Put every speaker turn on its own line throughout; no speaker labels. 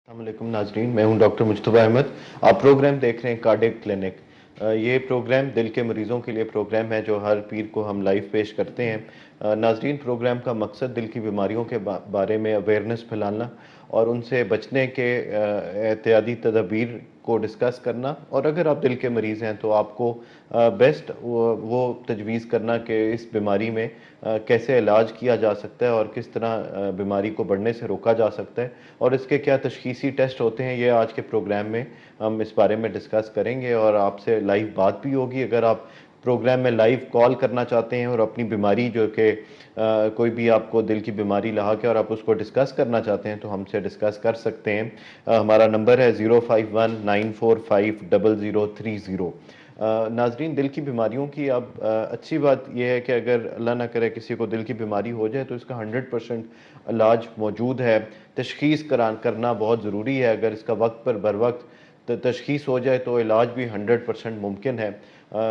السلام علیکم ناظرین، میں ہوں ڈاکٹر مجتبیٰ احمد۔ آپ پروگرام دیکھ رہے ہیں کارڈک کلینک۔ یہ پروگرام دل کے مریضوں کے لیے پروگرام ہے جو ہر پیر کو ہم لائیو پیش کرتے ہیں۔ ناظرین، پروگرام کا مقصد دل کی بیماریوں کے بارے میں اویئرنیس پھیلانا اور ان سے بچنے کے احتیاطی تدابیر کو ڈسکس کرنا، اور اگر آپ دل کے مریض ہیں تو آپ کو بیسٹ وہ تجویز کرنا کہ اس بیماری میں کیسے علاج کیا جا سکتا ہے اور کس طرح بیماری کو بڑھنے سے روکا جا سکتا ہے، اور اس کے کیا تشخیصی ٹیسٹ ہوتے ہیں۔ یہ آج کے پروگرام میں ہم اس بارے میں ڈسکس کریں گے اور آپ سے لائیو بات بھی ہوگی۔ اگر آپ پروگرام میں لائیو کال کرنا چاہتے ہیں اور اپنی بیماری جو کہ کوئی بھی آپ کو دل کی بیماری لاحق ہے اور آپ اس کو ڈسکس کرنا چاہتے ہیں تو ہم سے ڈسکس کر سکتے ہیں۔ ہمارا نمبر ہے 05194500030۔ ناظرین، دل کی بیماریوں کی اب اچھی بات یہ ہے کہ اگر اللہ نہ کرے کسی کو دل کی بیماری ہو جائے تو اس کا 100% علاج موجود ہے۔ تشخیص کرنا بہت ضروری ہے۔ اگر اس کا وقت پر بر وقت تشخیص ہو جائے تو علاج بھی 100% ممکن ہے۔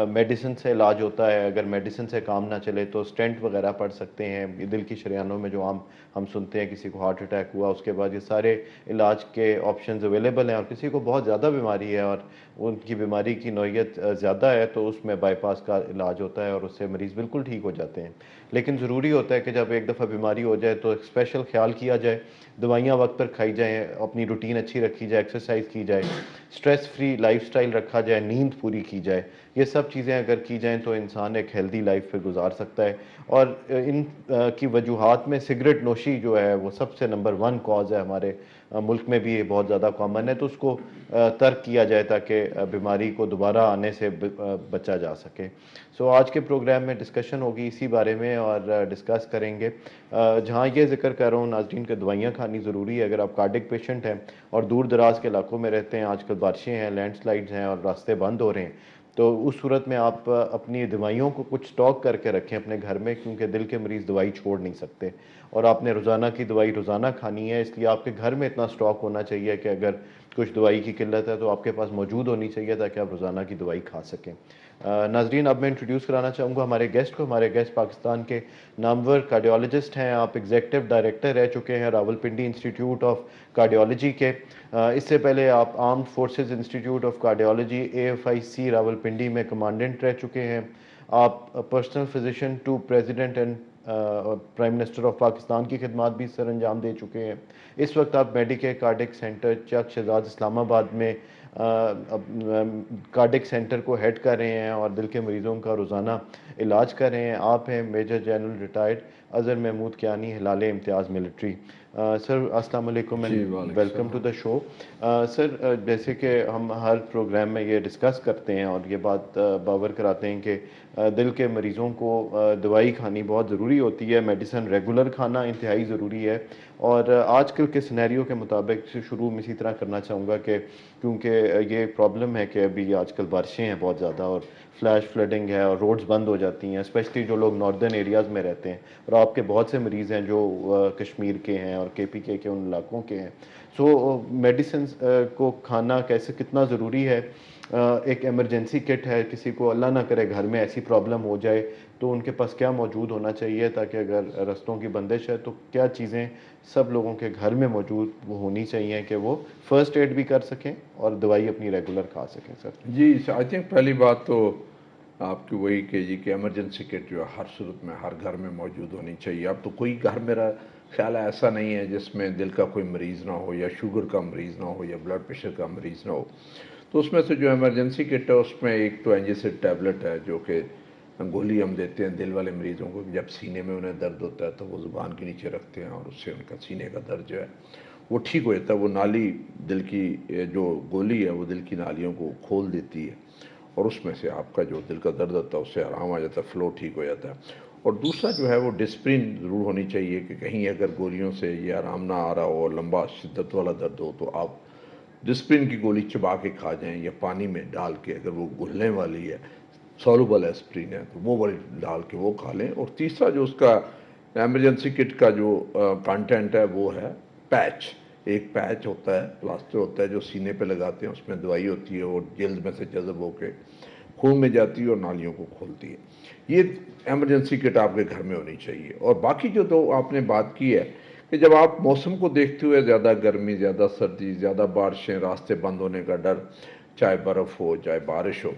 میڈیسن سے علاج ہوتا ہے، اگر میڈیسن سے کام نہ چلے تو سٹینٹ وغیرہ پڑ سکتے ہیں۔ دل کی شریانوں میں جو ہم سنتے ہیں کسی کو ہارٹ اٹیک ہوا، اس کے بعد یہ سارے علاج کے آپشنز اویلیبل ہیں، اور کسی کو بہت زیادہ بیماری ہے اور ان کی بیماری کی نوعیت زیادہ ہے تو اس میں بائی پاس کا علاج ہوتا ہے اور اس سے مریض بالکل ٹھیک ہو جاتے ہیں۔ لیکن ضروری ہوتا ہے کہ جب ایک دفعہ بیماری ہو جائے تو ایک اسپیشل خیال کیا جائے، دوائیاں وقت پر کھائی جائیں، اپنی روٹین اچھی رکھی جائے، ایکسرسائز کی جائے، سٹریس فری لائف سٹائل رکھا جائے، نیند پوری کی جائے۔ یہ سب چیزیں اگر کی جائیں تو انسان ایک ہیلدی لائف پہ گزار سکتا ہے۔ اور ان کی وجوہات میں سگریٹ نوشی جو ہے وہ سب سے نمبر 1 کاز ہے۔ ہمارے ملک میں بھی یہ بہت زیادہ کامن ہے، تو اس کو ترک کیا جائے تاکہ بیماری کو دوبارہ آنے سے بچا جا سکے۔ سو آج کے پروگرام میں ڈسکشن ہوگی اسی بارے میں اور ڈسکس کریں گے۔ جہاں یہ ذکر کر رہا ہوں ناظرین کہ دوائیاں کھانی ضروری ہے۔ اگر آپ کارڈک پیشنٹ ہیں اور دور دراز کے علاقوں میں رہتے ہیں، آج کل بارشیں ہیں، لینڈ سلائڈز ہیں اور راستے بند ہو رہے ہیں، تو اس صورت میں آپ اپنی دوائیوں کو کچھ سٹاک کر کے رکھیں اپنے گھر میں، کیونکہ دل کے مریض دوائی چھوڑ نہیں سکتے اور آپ نے روزانہ کی دوائی روزانہ کھانی ہے۔ اس لیے آپ کے گھر میں اتنا سٹاک ہونا چاہیے کہ اگر کچھ دوائی کی قلت ہے تو آپ کے پاس موجود ہونی چاہیے تاکہ آپ روزانہ کی دوائی کھا سکیں۔ ناظرین، اب میں انٹروڈیوس کرانا چاہوں گا ہمارے گیسٹ کو۔ ہمارے گیسٹ پاکستان کے نامور کارڈیولوجسٹ ہیں۔ آپ ایگزیکٹو ڈائریکٹر رہ چکے ہیں راولپنڈی انسٹیٹیوٹ آف کارڈیولوجی کے۔ اس سے پہلے آپ armed forces institute of cardiology AFIC Rawalpindi میں کمانڈنٹ رہ چکے ہیں۔ آپ personal physician to president and prime minister of Pakistan کی خدمات بھی سر انجام دے چکے ہیں۔ اس وقت آپ میڈیکیئر کارڈک سینٹر چک شہزاد اسلام آباد میں کارڈک سینٹر کو ہیڈ کر رہے ہیں اور دل کے مریضوں کا روزانہ علاج کر رہے ہیں۔ آپ ہیں major general retired Azhar Mahmood Kiani, Hilal Imtiaz military. Sir السلام علیکم
جی
اینڈ
وعلیکم
ویلکم ٹو
السلام۔
دا شو۔ سر، جیسے کہ ہم ہر پروگرام میں یہ ڈسکس کرتے ہیں اور یہ بات باور کراتے ہیں کہ دل کے مریضوں کو دوائی کھانی بہت ضروری ہوتی ہے، میڈیسن ریگولر کھانا انتہائی ضروری ہے۔ اور آج کل کے سینیریو کے مطابق شروع میں اسی طرح کرنا چاہوں گا کہ کیونکہ یہ پرابلم ہے کہ ابھی آج کل بارشیں ہیں بہت زیادہ اور فلیش فلڈنگ ہے اور روڈز بند ہو جاتی ہیں، اسپیشلی جو لوگ ناردرن ایریاز میں رہتے ہیں، اور آپ کے بہت سے مریض ہیں جو کشمیر کے ہیں اور KPK کے ان علاقوں کے ہیں۔ سو میڈیسنز کو کھانا کتنا ضروری ہے۔ ایک ایمرجنسی کٹ ہے، کسی کو اللہ نہ کرے گھر میں ایسی پرابلم ہو جائے تو ان کے پاس کیا موجود ہونا چاہیے تاکہ اگر رستوں کی بندش ہے تو کیا چیزیں سب لوگوں کے گھر میں موجود ہونی چاہیے کہ وہ فرسٹ ایڈ بھی کر سکیں اور دوائی اپنی ریگولر کھا سکیں۔ سر
جی آئی تھنک پہلی بات تو آپ کی وہی کہ جی کہ ایمرجنسی کٹ جو ہے ہر صورت میں ہر گھر میں موجود ہونی چاہیے۔ اب تو کوئی گھر میرا خیال ہے ایسا نہیں ہے جس میں دل کا کوئی مریض نہ ہو یا شوگر کا مریض نہ ہو یا بلڈ پریشر کا مریض نہ ہو۔ تو اس میں سے جو ایمرجنسی کٹ ہے اس میں ایک تو اینجیسڈ ٹیبلٹ ہے جو کہ گولی ہم دیتے ہیں دل والے مریضوں کو، جب سینے میں انہیں درد ہوتا ہے تو وہ زبان کے نیچے رکھتے ہیں اور اس سے ان کا سینے کا درد جو ہے وہ ٹھیک ہو جاتا ہے۔ وہ نالی دل کی جو گولی ہے وہ دل کی نالیوں کو کھول دیتی ہے اور اس میں سے آپ کا جو دل کا درد ہوتا ہے اس سے آرام آ جاتا ہے، فلو ٹھیک ہو جاتا ہے۔ اور دوسرا جو ہے وہ ڈسپرین ضرور ہونی چاہیے کہ کہیں اگر گولیوں سے یہ آرام نہ آ رہا ہو اور لمبا شدت والا درد ہو تو آپ ڈسپرین کی گولی چبا کے کھا جائیں یا پانی میں ڈال کے، اگر وہ گھلنے والی ہے سولوبل ایسپرین ہے تو وہ والی ڈال کے وہ کھا لیں۔ اور تیسرا جو اس کا ایمرجنسی کٹ کا جو کانٹینٹ ہے وہ ہے پیچ۔ ایک پیچ ہوتا ہے، پلاسٹر ہوتا ہے جو سینے پہ لگاتے ہیں، اس میں دوائی ہوتی ہے اور جلد میں سے جذب ہو کے خون میں جاتی ہے اور نالیوں کو کھولتی ہے۔ یہ ایمرجنسی کٹ آپ کے گھر میں ہونی چاہیے۔ اور باقی جو تو آپ نے بات کی ہے کہ جب آپ موسم کو دیکھتے ہوئے زیادہ گرمی، زیادہ سردی، زیادہ بارشیں، راستے بند ہونے کا ڈر، چاہے برف ہو چاہے بارش ہو،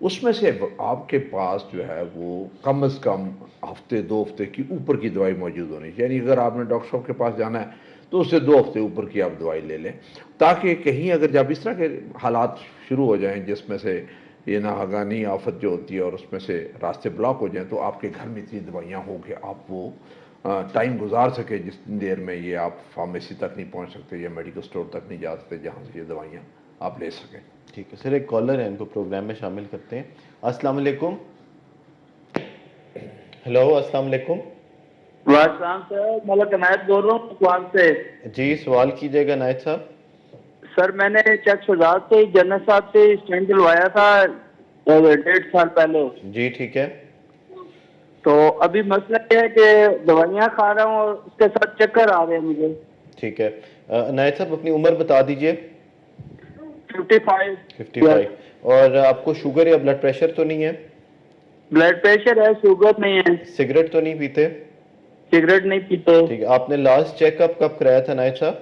اس میں سے آپ کے پاس جو ہے وہ کم از کم ہفتے 2 ہفتے کی اوپر کی دوائی موجود ہونی چاہیے. یعنی اگر آپ نے ڈاکٹر صاحب کے پاس جانا ہے تو اس سے 2 ہفتے اوپر کی آپ دوائی لے لیں، تاکہ کہیں اگر جب اس طرح کے حالات شروع ہو جائیں جس میں سے یہ ناگہانی آفت جو ہوتی ہے اور اس میں سے راستے بلاک ہو جائیں، تو آپ کے گھر میں اتنی دوائیاں ہوں کہ آپ وہ ٹائم گزار سکے جس دیر میں یہ آپ فارمیسی تک نہیں پہنچ سکتے یا میڈیکل اسٹور تک نہیں جا سکتے جہاں سے یہ دوائیاں آپ لے سکیں.
ٹھیک ہے سر، ایک کالر ہے، ان کو پروگرام میں شامل کرتے ہیں. السلام علیکم. ہیلو، السلام علیکم.
وعلیکم سر، ملک عنایت بول رہا ہوں سوال سے.
جی سوال کیجیے گا عنایت صاحب.
سر میں نے چیک شجاعت سے جنرل صاحب سے اسٹینٹ دلوایا تھا 1.5 سال پہلے.
جی ٹھیک ہے.
تو ابھی مسئلہ یہ ہے کہ دوائیاں کھا رہا ہوں اور اس کے ساتھ چکر آ رہے ہیں مجھے.
ٹھیک ہے. عنایت صاحب اپنی عمر بتا دیجئے.
55.
55. اور آپ کو شوگر یا بلڈ پریشر تو نہیں ہے؟
بلڈ پریشر ہے، شوگر نہیں ہے.
سگریٹ تو نہیں پیتے؟
سگریٹ نہیں پیتے.
ٹھیک ہے. آپ نے لاسٹ چیک اپ کب کرایا تھا عنایت صاحب؟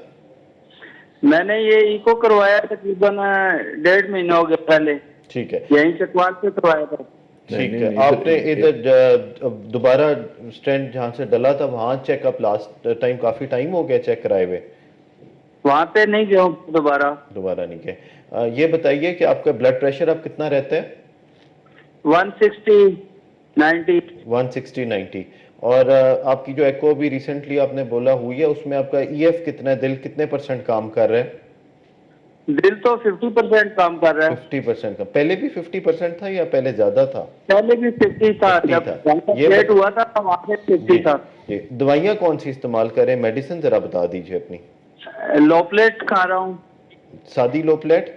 میں نے یہ ایکو کروایا تقریباً 1.5 مہینہ ہو گیا پہلے.
ٹھیک ہے.
یہیں چکوال سے کروایا تھا.
ٹھیک ہے. آپ نے ادھر دوبارہ اسٹینٹ جہاں سے ڈلا تھا وہاں چیک اپ لاسٹ ٹائم کافی ٹائم ہو گیا چیک کرائے ہوئے؟
وہاں پہ نہیں گیا ہوں دوبارہ
نہیں گئے. یہ بتائیے کہ آپ کا بلڈ پریشر اب کتنا رہتا ہے؟
160/90.
160/90. اور آپ کی جو ایکو بھی ریسنٹلی آپ نے بولا ہوئی ہے اس میں آپ کا ای ایف کتنا ہے، دل کتنے % کام کر رہا ہے؟
دل تو 50% کام کر رہا ہے.
50% کا. پہلے بھی 50% تھا یا پہلے زیادہ تھا؟
پہلے بھی 50 تھا.
50
جب
تھا. یہ
لیٹ ہوا تھا وہاں سے 50 تھا.
جی. دوائیاں کون سی استعمال کریں؟ میڈیسن ذرا بتا دیجئے اپنی.
لوپلیٹ کھا رہا ہوں.
سادی لوپلیٹ؟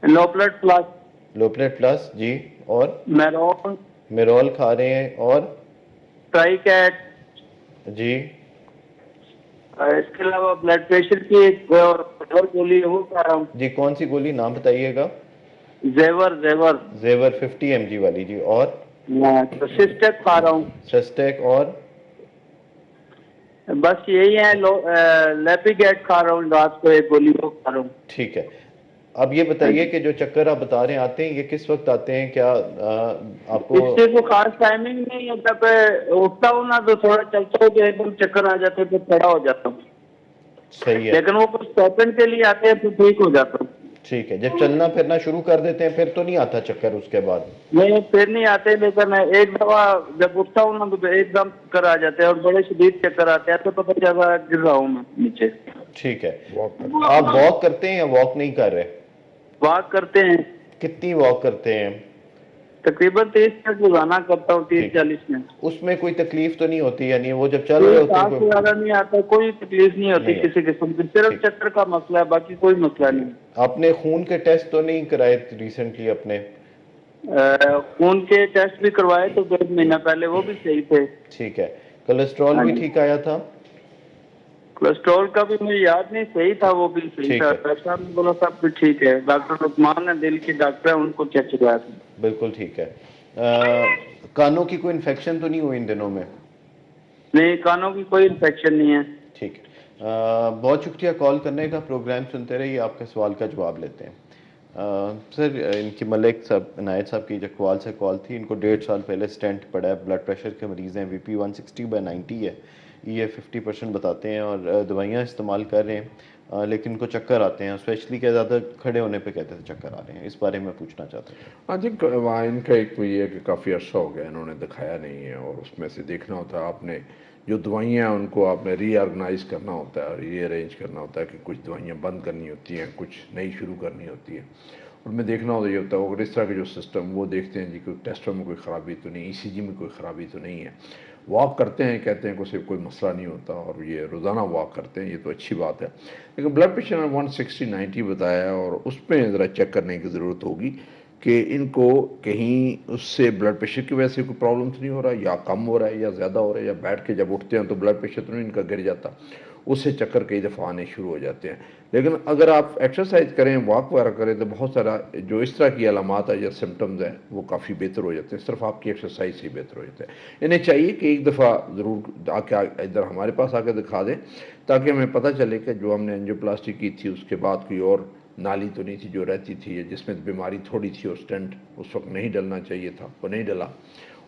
لوپلیٹ پلس.
لوپلیٹ پلس. جی. اور
میرول.
میرول کھا رہے ہیں. اور
ٹرائی کیٹ.
جی.
اس کے علاوہ بلڈ پریشر کی ایک اور گولی ہے وہ کھا رہا ہوں.
جی کون سی گولی، نام بتائیے گا.
زیور.
زیور 50 mg والی. جی. اور
سسٹیک کھا رہا ہوں.
سسٹیک. اور
بس یہی ہے. لیپی گیٹ کھا رہا ہوں رات کو ایک گولی وہ کھا رہا ہوں.
ٹھیک ہے. اب یہ بتائیے کہ جو چکر آپ بتا رہے ہیں آتے ہیں، یہ کس وقت آتے ہیں؟ کیا آپ کو
اس سے کوئی خاص ٹائمنگ نہیں ہے. جب اٹھتا ہوں نا تو تھوڑا چلتا ہوں تو ایک دم چکر آ جاتے ہیں تو کھڑا ہو جاتا ہوں.
صحیح ہے.
لیکن وہ کچھ سیکنڈ کے لیے آتے ہیں تو ٹھیک ہو جاتا ہوں.
ٹھیک ہے. جب چلنا پھرنا شروع کر دیتے ہیں پھر تو نہیں آتا چکر اس کے بعد؟
نہیں پھر نہیں آتے، لیکن ایک دفعہ جب اٹھتا ہوں نا تو ایک دم چکر آ جاتے ہیں اور بڑے شدید چکر آتے ہیں تو پتہ چلا گر رہا ہوں میں نیچے.
ٹھیک ہے. آپ واک کرتے ہیں یا واک نہیں کر رہے؟
واک کرتے ہیں.
کتنی واک کرتے ہیں؟
تقریباً 30 منٹ روزانہ کرتا ہوں. 30-40 منٹ.
اس میں کوئی تکلیف تو نہیں ہوتی؟ یعنی وہ جب چل رہے ہوتے ہیں
کوئی زیادہ نہیں آتا، کوئی تکلیف نہیں ہوتی کسی قسم کی، صرف چکر کا مسئلہ ہے، باقی کوئی مسئلہ نہیں.
آپ نے خون کے ٹیسٹ تو نہیں کرائے ریسنٹلی اپنے؟
خون کے ٹیسٹ بھی کروائے تو 1.5 مہینہ پہلے، وہ بھی صحیح تھے.
ٹھیک ہے. کولیسٹرول بھی ٹھیک آیا تھا؟
کولیسٹرول کا بھی مجھے یاد نہیں، صحیح تھا وہ بھی صحیح تھا. ڈاکٹر صاحب نے بولا سب کچھ ٹھیک ہے. ڈاکٹر عثمان ہے دل کے ڈاکٹر ہیں، ان کو چیک کروایا تھا.
بالکل ٹھیک ہے. کانوں کی کوئی انفیکشن تو نہیں ہوئی ان دنوں میں؟
نہیں، کانوں کی کوئی انفیکشن نہیں ہے.
ٹھیک ہے. بہت شکریہ کال کرنے کا. پروگرام سنتے رہیے، آپ کے سوال کا جواب لیتے ہیں. سر ان کی ملک صاحب عنایت صاحب کی جکوال سے کال تھی. ان کو 1.5 سال پہلے سٹینٹ پڑا ہے، بلڈ پریشر کے مریض ہیں، BP 160/90 ہے، یہ 50% بتاتے ہیں اور دوائیاں استعمال کر رہے ہیں، لیکن ان کو چکر آتے ہیں، اسپیشلی کہ زیادہ کھڑے ہونے پہ کہتے ہیں چکر آ رہے ہیں. اس بارے میں پوچھنا چاہتا ہوں.
ہاں جی، وہاں ان کا ایک یہ ہے کہ کافی عرصہ ہو گیا انہوں نے دکھایا نہیں ہے، اور اس میں سے دیکھنا ہوتا ہے آپ نے جو دوائیاں ان کو آپ نے ری آرگنائز کرنا ہوتا ہے اور ری ارینج کرنا ہوتا ہے کہ کچھ دوائیاں بند کرنی ہوتی ہیں، کچھ نئی شروع کرنی ہوتی ہے. ان میں دیکھنا ہوتا یہ ہوتا ہے اور اس طرح کے جو سسٹم وہ دیکھتے ہیں جی کوئی ٹیسٹوں میں کوئی خرابی تو نہیں، ECG میں کوئی خرابی تو نہیں ہے. واک کرتے ہیں، کہتے ہیں کہ اسے کوئی مسئلہ نہیں ہوتا اور یہ روزانہ واک کرتے ہیں، یہ تو اچھی بات ہے. لیکن بلڈ پریشر 160/90 بتایا ہے اور اس پہ ذرا چیک کرنے کی ضرورت ہوگی کہ ان کو کہیں اس سے بلڈ پریشر کی وجہ سے کوئی پرابلم تو نہیں ہو رہا، یا کم ہو رہا ہے یا زیادہ ہو رہا ہے، یا بیٹھ کے جب اٹھتے ہیں تو بلڈ پریشر تو نہیں ان کا گر جاتا. اس سے چکر کئی دفعہ آنے شروع ہو جاتے ہیں. لیکن اگر آپ ایکسرسائز کریں, واک وغیرہ کریں, تو بہت سارا جو اس طرح کی علامات ہے یا سمٹمز ہیں وہ کافی بہتر ہو جاتے ہیں, صرف آپ کی ایکسرسائز سے ہی بہتر ہو جاتا ہے. انہیں چاہیے کہ ایک دفعہ ضرور آ کے ادھر ہمارے پاس آ کے دکھا دیں, تاکہ ہمیں پتہ چلے کہ جو ہم نے اینجیوپلاسٹی کی تھی اس کے بعد کوئی اور نالی تو نہیں تھی جو رہتی تھی, یا جس میں بیماری تھوڑی تھی اور سٹنٹ اس وقت نہیں ڈلنا چاہیے تھا, وہ نہیں ڈلا,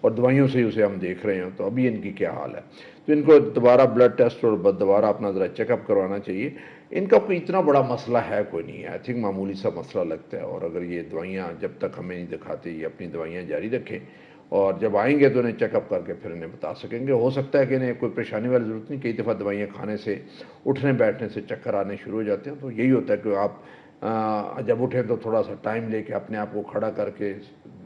اور دوائیوں سے اسے ہم دیکھ رہے ہیں. تو ابھی ان کی کیا حال ہے, تو ان کو دوبارہ بلڈ ٹیسٹ اور دوبارہ اپنا ذرا چیک اپ کروانا چاہیے. ان کا کوئی اتنا بڑا مسئلہ ہے کوئی نہیں ہے, آئی تھنک معمولی سا مسئلہ لگتا ہے. اور اگر یہ دوائیاں جب تک ہمیں نہیں دکھاتے, یہ اپنی دوائیاں جاری رکھیں, اور جب آئیں گے تو انہیں چیک اپ کر کے پھر انہیں بتا سکیں گے. ہو سکتا ہے کہ انہیں کوئی پریشانی والی ضرورت نہیں, کئی دفعہ دوائیاں کھانے سے, اٹھنے بیٹھنے سے چکر آنے شروع ہو جاتے ہیں. تو یہی ہوتا ہے کہ آپ جب اٹھیں تو تھوڑا سا ٹائم لے کے اپنے آپ کو کھڑا کر کے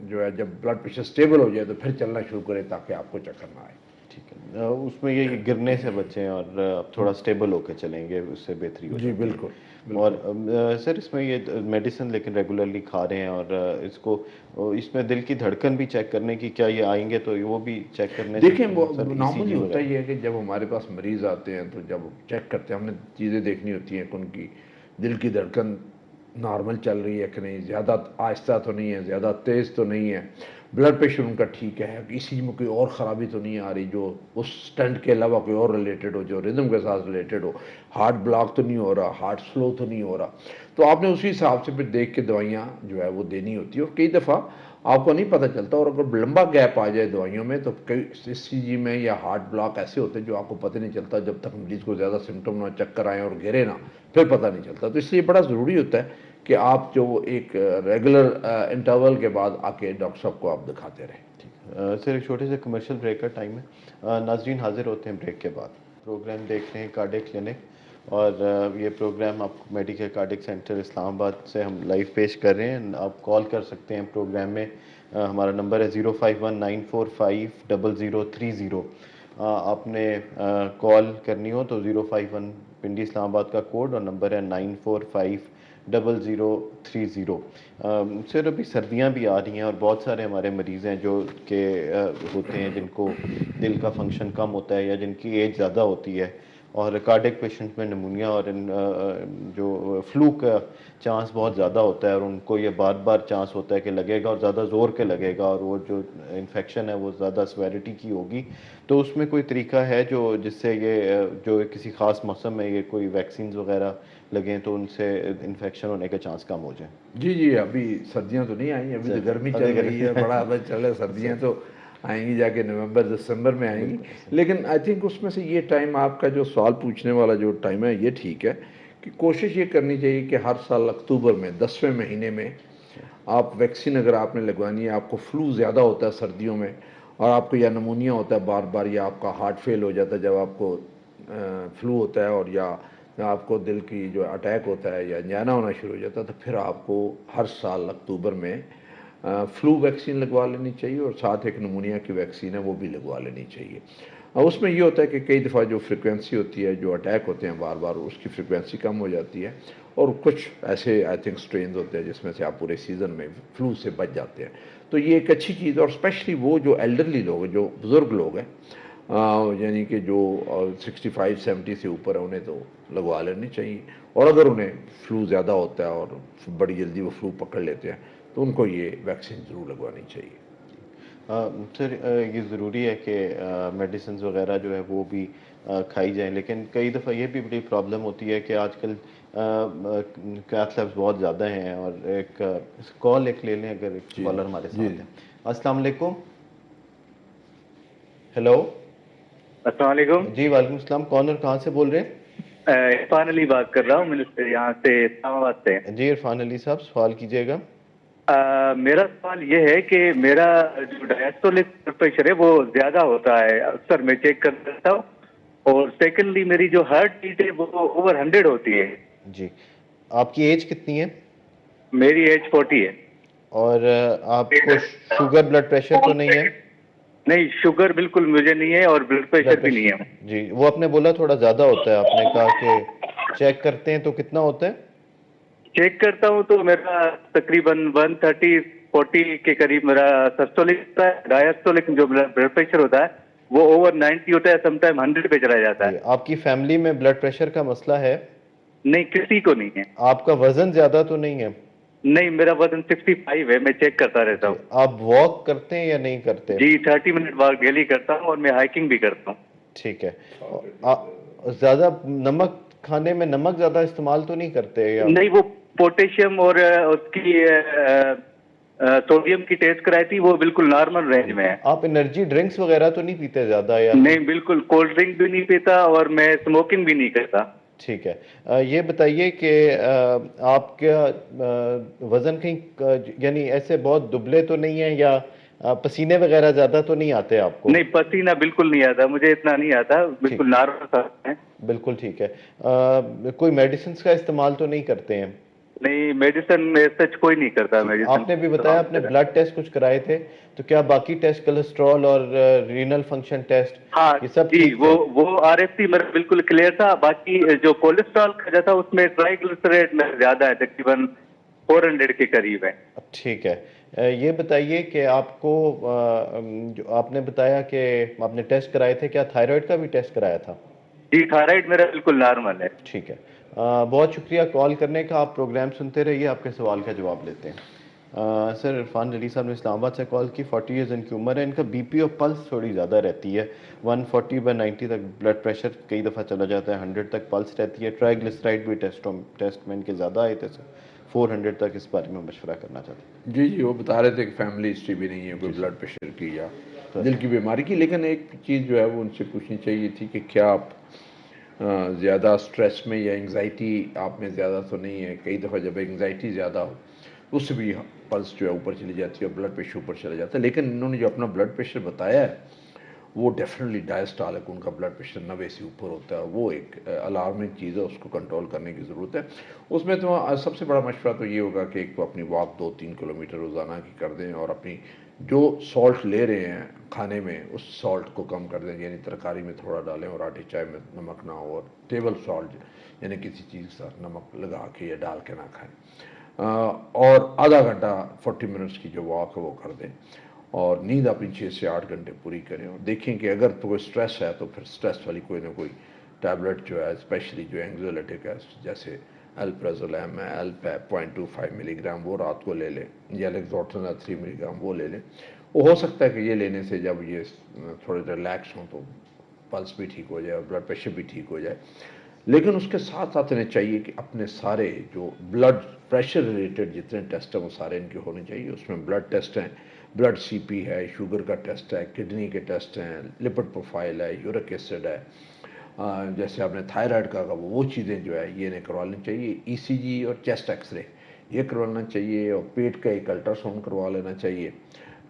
جو ہے, جب بلڈ پریشر سٹیبل ہو جائے تو پھر چلنا شروع کریں, تاکہ آپ کو چکر نہ آئے.
ٹھیک ہے, اس میں یہ گرنے سے بچیں اور تھوڑا سٹیبل ہو کے چلیں گے, اس سے بہتری ہو
جی
جاتی ہے.
بالکل.
اور سر اس میں یہ میڈیسن لیکن ریگولرلی کھا رہے ہیں, اور اس کو اس میں دل کی دھڑکن بھی چیک کرنے کی, کیا یہ آئیں گے تو وہ بھی چیک کرنے
دیکھیں, وہ
سر
نارملی ہوتا ہی ہے کہ جب ہمارے پاس مریض آتے ہیں تو جب چیک کرتے ہیں, ہم نے چیزیں دیکھنی ہوتی ہیں کہ ان کی دل کی دھڑکن نارمل چل رہی ہے کہ نہیں, زیادہ آہستہ تو نہیں ہے, زیادہ تیز تو نہیں ہے, بلڈ پریشر ان کا ٹھیک ہے, اسی میں کوئی اور خرابی تو نہیں آ رہی جو اس سٹنٹ کے علاوہ کوئی اور ریلیٹڈ ہو, جو ردم کے ساتھ ریلیٹڈ ہو, ہارٹ بلاک تو نہیں ہو رہا, ہارٹ سلو تو نہیں ہو رہا. تو آپ نے اسی حساب سے پھر دیکھ کے دوائیاں جو ہے وہ دینی ہوتی ہے. اور کئی دفعہ آپ کو نہیں پتہ چلتا, اور اگر لمبا گیپ آ جائے دوائیوں میں تو کئی سی جی میں یا ہارٹ بلاک ایسے ہوتے ہیں جو آپ کو پتہ نہیں چلتا, جب تک مریض کو زیادہ سمٹم نہ, چکر آئیں اور گرے نہ, پھر پتہ نہیں چلتا. تو اس لیے بڑا ضروری ہوتا ہے کہ آپ جو ایک ریگولر انٹرول کے بعد آ کے ڈاکٹر صاحب کو آپ دکھاتے رہیں.
سر ایک چھوٹے سے کمرشل بریک کا ٹائم ہے, ناظرین حاضر ہوتے ہیں بریک کے بعد. پروگرام دیکھ رہے ہیں کارڈک کلینک, اور یہ پروگرام آپ میڈیکل کارڈک سینٹر اسلام آباد سے ہم لائیو پیش کر رہے ہیں. آپ کال کر سکتے ہیں پروگرام میں, ہمارا نمبر ہے 05194500030. آپ نے کال کرنی ہو تو 051 پنڈی اسلام آباد کا کوڈ, اور نمبر ہے 94500030. سر ابھی سردیاں بھی آ رہی ہیں, اور بہت سارے ہمارے مریض ہیں جو کہ ہوتے ہیں جن کو دل کا فنکشن کم ہوتا ہے, یا جن کی ایج زیادہ ہوتی ہے, اور کارڈک پیشنٹ میں نمونیا اور جو فلو کا چانس بہت زیادہ ہوتا ہے, اور ان کو یہ بار بار چانس ہوتا ہے کہ لگے گا اور زیادہ زور کے لگے گا, اور وہ جو انفیکشن ہے وہ زیادہ سویرٹی کی ہوگی. تو اس میں کوئی طریقہ ہے جو جس سے یہ جو کسی خاص موسم میں یہ کوئی ویکسینز وغیرہ لگیں تو ان سے انفیکشن ہونے کے چانس کم ہو جائیں؟
جی ابھی سردیاں تو نہیں آئیں, ابھی تو گرمی چل رہی ہے, بڑا ابھی چل رہا ہے. سردیاں تو آئیں گی جا کے نومبر دسمبر میں آئیں گی. لیکن آئی تھنک اس میں سے یہ ٹائم, آپ کا جو سوال پوچھنے والا جو ٹائم ہے یہ ٹھیک ہے, کہ کوشش یہ کرنی چاہیے کہ ہر سال اکتوبر میں 10ویں مہینے میں آپ ویکسین اگر آپ نے لگوانی ہے, آپ کو فلو زیادہ ہوتا ہے سردیوں میں, اور آپ کو یا نمونیا ہوتا ہے بار بار, یا آپ کا ہارٹ فیل ہو جاتا ہے جب آپ کو فلو ہوتا ہے, اور یا آپ کو دل کی جو اٹیک ہوتا ہے یا انجینا ہونا شروع ہو جاتا ہے, تو پھر آپ کو ہر سال اکتوبر میں فلو ویکسین لگوا لینی چاہیے, اور ساتھ ایک نمونیا کی ویکسین ہے وہ بھی لگوا لینی چاہیے. اس میں یہ ہوتا ہے کہ کئی دفعہ جو فریکوینسی ہوتی ہے, جو اٹیک ہوتے ہیں بار بار, اس کی فریکوینسی کم ہو جاتی ہے, اور کچھ ایسے آئی تھنک سٹرینز ہوتے ہیں جس میں سے آپ پورے سیزن میں فلو سے بچ جاتے ہیں. تو یہ ایک اچھی چیز ہے, اور اسپیشلی وہ جو ایلڈرلی لوگ ہیں, جو بزرگ لوگ ہیں, یعنی کہ جو 65-70 سے اوپر ہے, انہیں تو لگوا لینی چاہیے. اور اگر انہیں فلو زیادہ ہوتا ہے اور بڑی جلدی وہ فلو پکڑ لیتے ہیں تو ان کو یہ ویکسین ضرور لگوانی چاہیے.
سر یہ ضروری ہے کہ میڈیسنز وغیرہ جو ہے وہ بھی کھائی جائیں, لیکن کئی دفعہ یہ بھی بڑی پرابلم ہوتی ہے کہ آج کل کیتھ لیبس بہت زیادہ ہیں. اور ایک کال ایک لے لیں اگر ایک کالر ہمارے ساتھ ہیں. السلام علیکم. ہیلو.
السلام علیکم.
جی وعلیکم السلام, کون اور کہاں سے بول رہے ہیں؟
عرفان علی بات کر رہا ہوں, منسٹر یہاں سے اسلام آباد سے.
جی عرفان علی صاحب, سوال کیجیے گا.
میرا سوال یہ ہے کہ میرا جو ڈائسٹولک بلڈ پریشر ہے وہ زیادہ ہوتا ہے, اکثر میں چیک کر لیتا ہوں, اور سیکنڈلی میری جو ہارٹ بیٹ ہے وہ اوور 100 ہوتی ہے.
جی, آپ کی ایج کتنی ہے؟
میری ایج 40 ہے.
اور آپ کو شوگر بلڈ پریشر تو نہیں ہے؟
نہیں, شوگر بالکل مجھے نہیں ہے, اور بلڈ پریشر بھی نہیں ہے.
جی, وہ آپ نے بولا تھوڑا زیادہ ہوتا ہے, آپ نے کہا کہ چیک کرتے ہیں تو کتنا ہوتا ہے؟
چیک کرتا ہوں تو میرا تقریباً 130-40 کے قریب میرا سسٹولک ہوتا ہے. ڈائسٹولک جو بلڈ پریشر ہوتا ہے وہ اوور 90 ہوتا ہے, سم ٹائم 100 پہ چلا جاتا ہے.
آپ کی فیملی میں بلڈ پریشر کا مسئلہ ہے؟
نہیں, کسی کو نہیں ہے.
آپ کا وزن زیادہ تو نہیں ہے؟
نہیں, میرا وزن 65 ہے, میں چیک کرتا رہتا
جی.
ہوں.
آپ واک کرتے ہیں یا نہیں کرتے؟
جی 30 منٹ واک ڈیلی کرتا ہوں, اور میں ہائکنگ بھی کرتا ہوں.
ٹھیک ہے. زیادہ نمک کھانے میں نمک زیادہ استعمال تو نہیں کرتے یا؟
نہیں, وہ پوٹیشیم اور اس کی سوڈیم کی ٹیسٹ کرائی تھی, وہ بالکل نارمل رینج میں ہے.
آپ انرجی ڈرنکس وغیرہ تو نہیں پیتے زیادہ یا؟
نہیں, بالکل کولڈ ڈرنک بھی نہیں پیتا, اور میں اسموکنگ بھی نہیں کرتا.
ٹھیک ہے. یہ بتائیے کہ آپ کا وزن کہیں یعنی ایسے بہت دبلے تو نہیں ہیں یا پسینے وغیرہ زیادہ تو نہیں آتے آپ کو؟
نہیں, پسینہ بالکل نہیں آتا, مجھے اتنا نہیں آتا, بالکل نارمل سا ہے.
بالکل ٹھیک ہے. کوئی میڈیسنز کا استعمال تو نہیں کرتے ہیں؟
نہیں, میڈیسن سچ کوئی نہیں کرتا. میڈیسن
آپ نے بھی بتایا آپ نے بلڈ ٹیسٹ کچھ کرائے تھے, تو کیا باقی ٹیسٹ کولیسٹرول اور رینل فنکشن ٹیسٹ
ہاں
یہ سب
جی,
ٹھیک تھے؟
وہ RFC میرا بالکل کلیئر تھا. باقی جو کولیسٹرول کا جو تھا اس میں ٹرائیگلیسیرائڈ میں زیادہ ہے, تقریباً 400 کے قریب ہے.
ٹھیک ہے. یہ بتائیے کہ آپ کو جو آپ نے بتایا کہ آپ نے ٹیسٹ کرائے تھے, کیا تھائرائڈ کا بھی ٹیسٹ کرایا تھا؟
جی, تھائرائڈ میرا بالکل نارمل ہے.
ٹھیک ہے. بہت شکریہ کال کرنے کا. آپ پروگرام سنتے رہیے, آپ کے سوال کا جواب لیتے ہیں. سر, عرفان علی صاحب نے اسلام آباد سے کال کی. 40 ایئرز ان کی عمر ہے. ان کا بی پی اور پلس تھوڑی زیادہ رہتی ہے. 140/90 تک بلڈ پریشر کئی دفعہ چلا جاتا ہے, 100 تک پلس رہتی ہے. ٹرائیگلیسرائڈ بھی ٹیسٹ میں ان کے زیادہ آئے تھے سر, 400 تک. اس بارے میں مشورہ کرنا چاہتے ہیں.
جی, وہ بتا رہے تھے کہ فیملی ہسٹری بھی نہیں ہے کوئی بلڈ پریشر کی یا دل کی بیماری کی. لیکن ایک چیز جو ہے وہ ان سے پوچھنی چاہیے تھی کہ کیا آپ زیادہ سٹریس میں یا انگزائٹی آپ میں زیادہ تو نہیں ہے. کئی دفعہ جب انگزائٹی زیادہ ہو اس سے بھی پلس جو ہے اوپر چلی جاتی ہے اور بلڈ پریشر اوپر چلا جاتا ہے. لیکن انہوں نے جو اپنا بلڈ پریشر بتایا ہے وہ ڈیفینیٹلی ڈائسٹالک, ان کا بلڈ پریشر 90 سے اوپر ہوتا ہے. وہ ایک الارمنگ چیز ہے, اس کو کنٹرول کرنے کی ضرورت ہے. اس میں تو سب سے بڑا مشورہ تو یہ ہوگا کہ ایک تو اپنی واک 2-3 کلومیٹر روزانہ کی کر دیں, اور اپنی جو سالٹ لے رہے ہیں کھانے میں اس سالٹ کو کم کر دیں. یعنی ترکاری میں تھوڑا ڈالیں اور آٹے چائے میں نمک نہ ہو, اور ٹیبل سالٹ یعنی کسی چیز کے ساتھ نمک لگا کے یا ڈال کے نہ کھائیں. اور آدھا گھنٹہ 40 منٹس کی جو واک ہے وہ کر دیں, اور نیند اپنی 6 سے 8 گھنٹے پوری کریں. اور دیکھیں کہ اگر کوئی سٹریس ہے تو پھر سٹریس والی کوئی نہ کوئی ٹیبلٹ جو ہے, اسپیشلی جو اینگزائٹک ہے جیسے الپرازولام ہے, الپیپ 0.25 ملی گرام وہ رات کو لے لیں, یا لیکزوٹن ہے 3 ملی گرام وہ لے لیں. وہ ہو سکتا ہے کہ یہ لینے سے جب یہ تھوڑے ریلیکس ہوں تو پلس بھی ٹھیک ہو جائے اور بلڈ پریشر بھی ٹھیک ہو جائے. لیکن اس کے ساتھ ساتھ انہیں چاہیے کہ اپنے سارے جو بلڈ پریشر ریلیٹڈ جتنے ٹیسٹ ہیں وہ سارے ان کے ہونے چاہیے. اس میں بلڈ ٹیسٹ ہیں, بلڈ CP ہے, شوگر کا ٹیسٹ ہے, کڈنی کے ٹیسٹ ہیں, لپڈ پروفائل ہے, یورک ایسڈ ہے, جیسے آپ نے تھائرائڈ کا وہ چیزیں جو ہے یہ انہیں کروا لینی چاہیے. ECG اور چیسٹ ایکس رے یہ کروانا چاہیے, اور پیٹ کا ایک الٹرا ساؤنڈ کروا لینا چاہیے.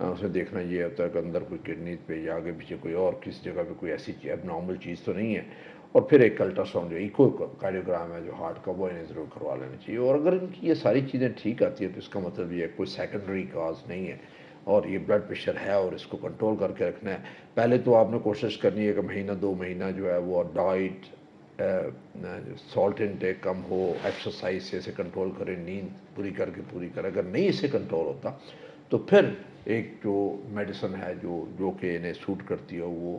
اسے دیکھنا یہ ہوتا ہے کہ اندر کوئی کڈنی پہ یا آگے پیچھے کوئی اور کسی جگہ پہ کوئی ایسی اب نارمل چیز تو نہیں ہے. اور پھر ایک الٹرا ساؤنڈ جو ایکو کارڈیوگرام ہے جو ہارٹ کا, وہ انہیں ضرور کروا لینا چاہیے. اور اگر ان کی یہ ساری چیزیں ٹھیک آتی ہیں تو اس کا مطلب یہ کوئی سیکنڈری کاز نہیں ہے, اور یہ بلڈ پریشر ہے اور اس کو کنٹرول کر کے رکھنا ہے. پہلے تو آپ نے کوشش کرنی ہے کہ مہینہ 2 مہینہ جو ہے وہ ڈائٹ, سالٹ انٹیک کم ہو, ایکسرسائز سے اسے کنٹرول کریں, نیند پوری کریں. اگر نہیں اسے کنٹرول ہوتا تو پھر ایک جو میڈیسن ہے جو کہ انہیں سوٹ کرتی ہے وہ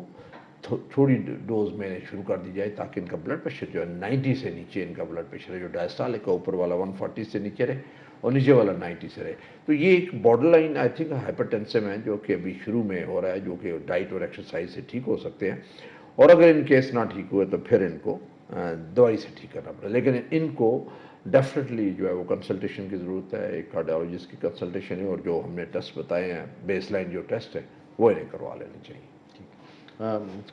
تھوڑی ڈوز میں انہیں شروع کر دی جائے, تاکہ ان کا بلڈ پریشر جو ہے 90 سے نیچے ان کا بلڈ پریشر ہے, جو ڈائسٹالک کا اوپر والا 140 سے نیچے رہے اور نیچے والا 90 سے رہے. تو یہ ایک borderline I think hypertension ہے جو کہ ابھی شروع میں ہو رہا ہے, جو کہ ڈائٹ اور ایکسرسائز سے ٹھیک ہو سکتے ہیں. اور اگر ان کیس نہ ٹھیک ہوئے تو پھر ان کو دوائی سے ٹھیک کرنا پڑے. لیکن ان کو ڈیفینیٹلی جو ہے وہ کنسلٹیشن کی ضرورت ہے, ایک کارڈیالوجسٹ کی کنسلٹیشن ہے, اور جو ہم نے ٹیسٹ بتائے ہیں بیس لائن جو ٹیسٹ ہے وہ انہیں کروا لینے چاہیے.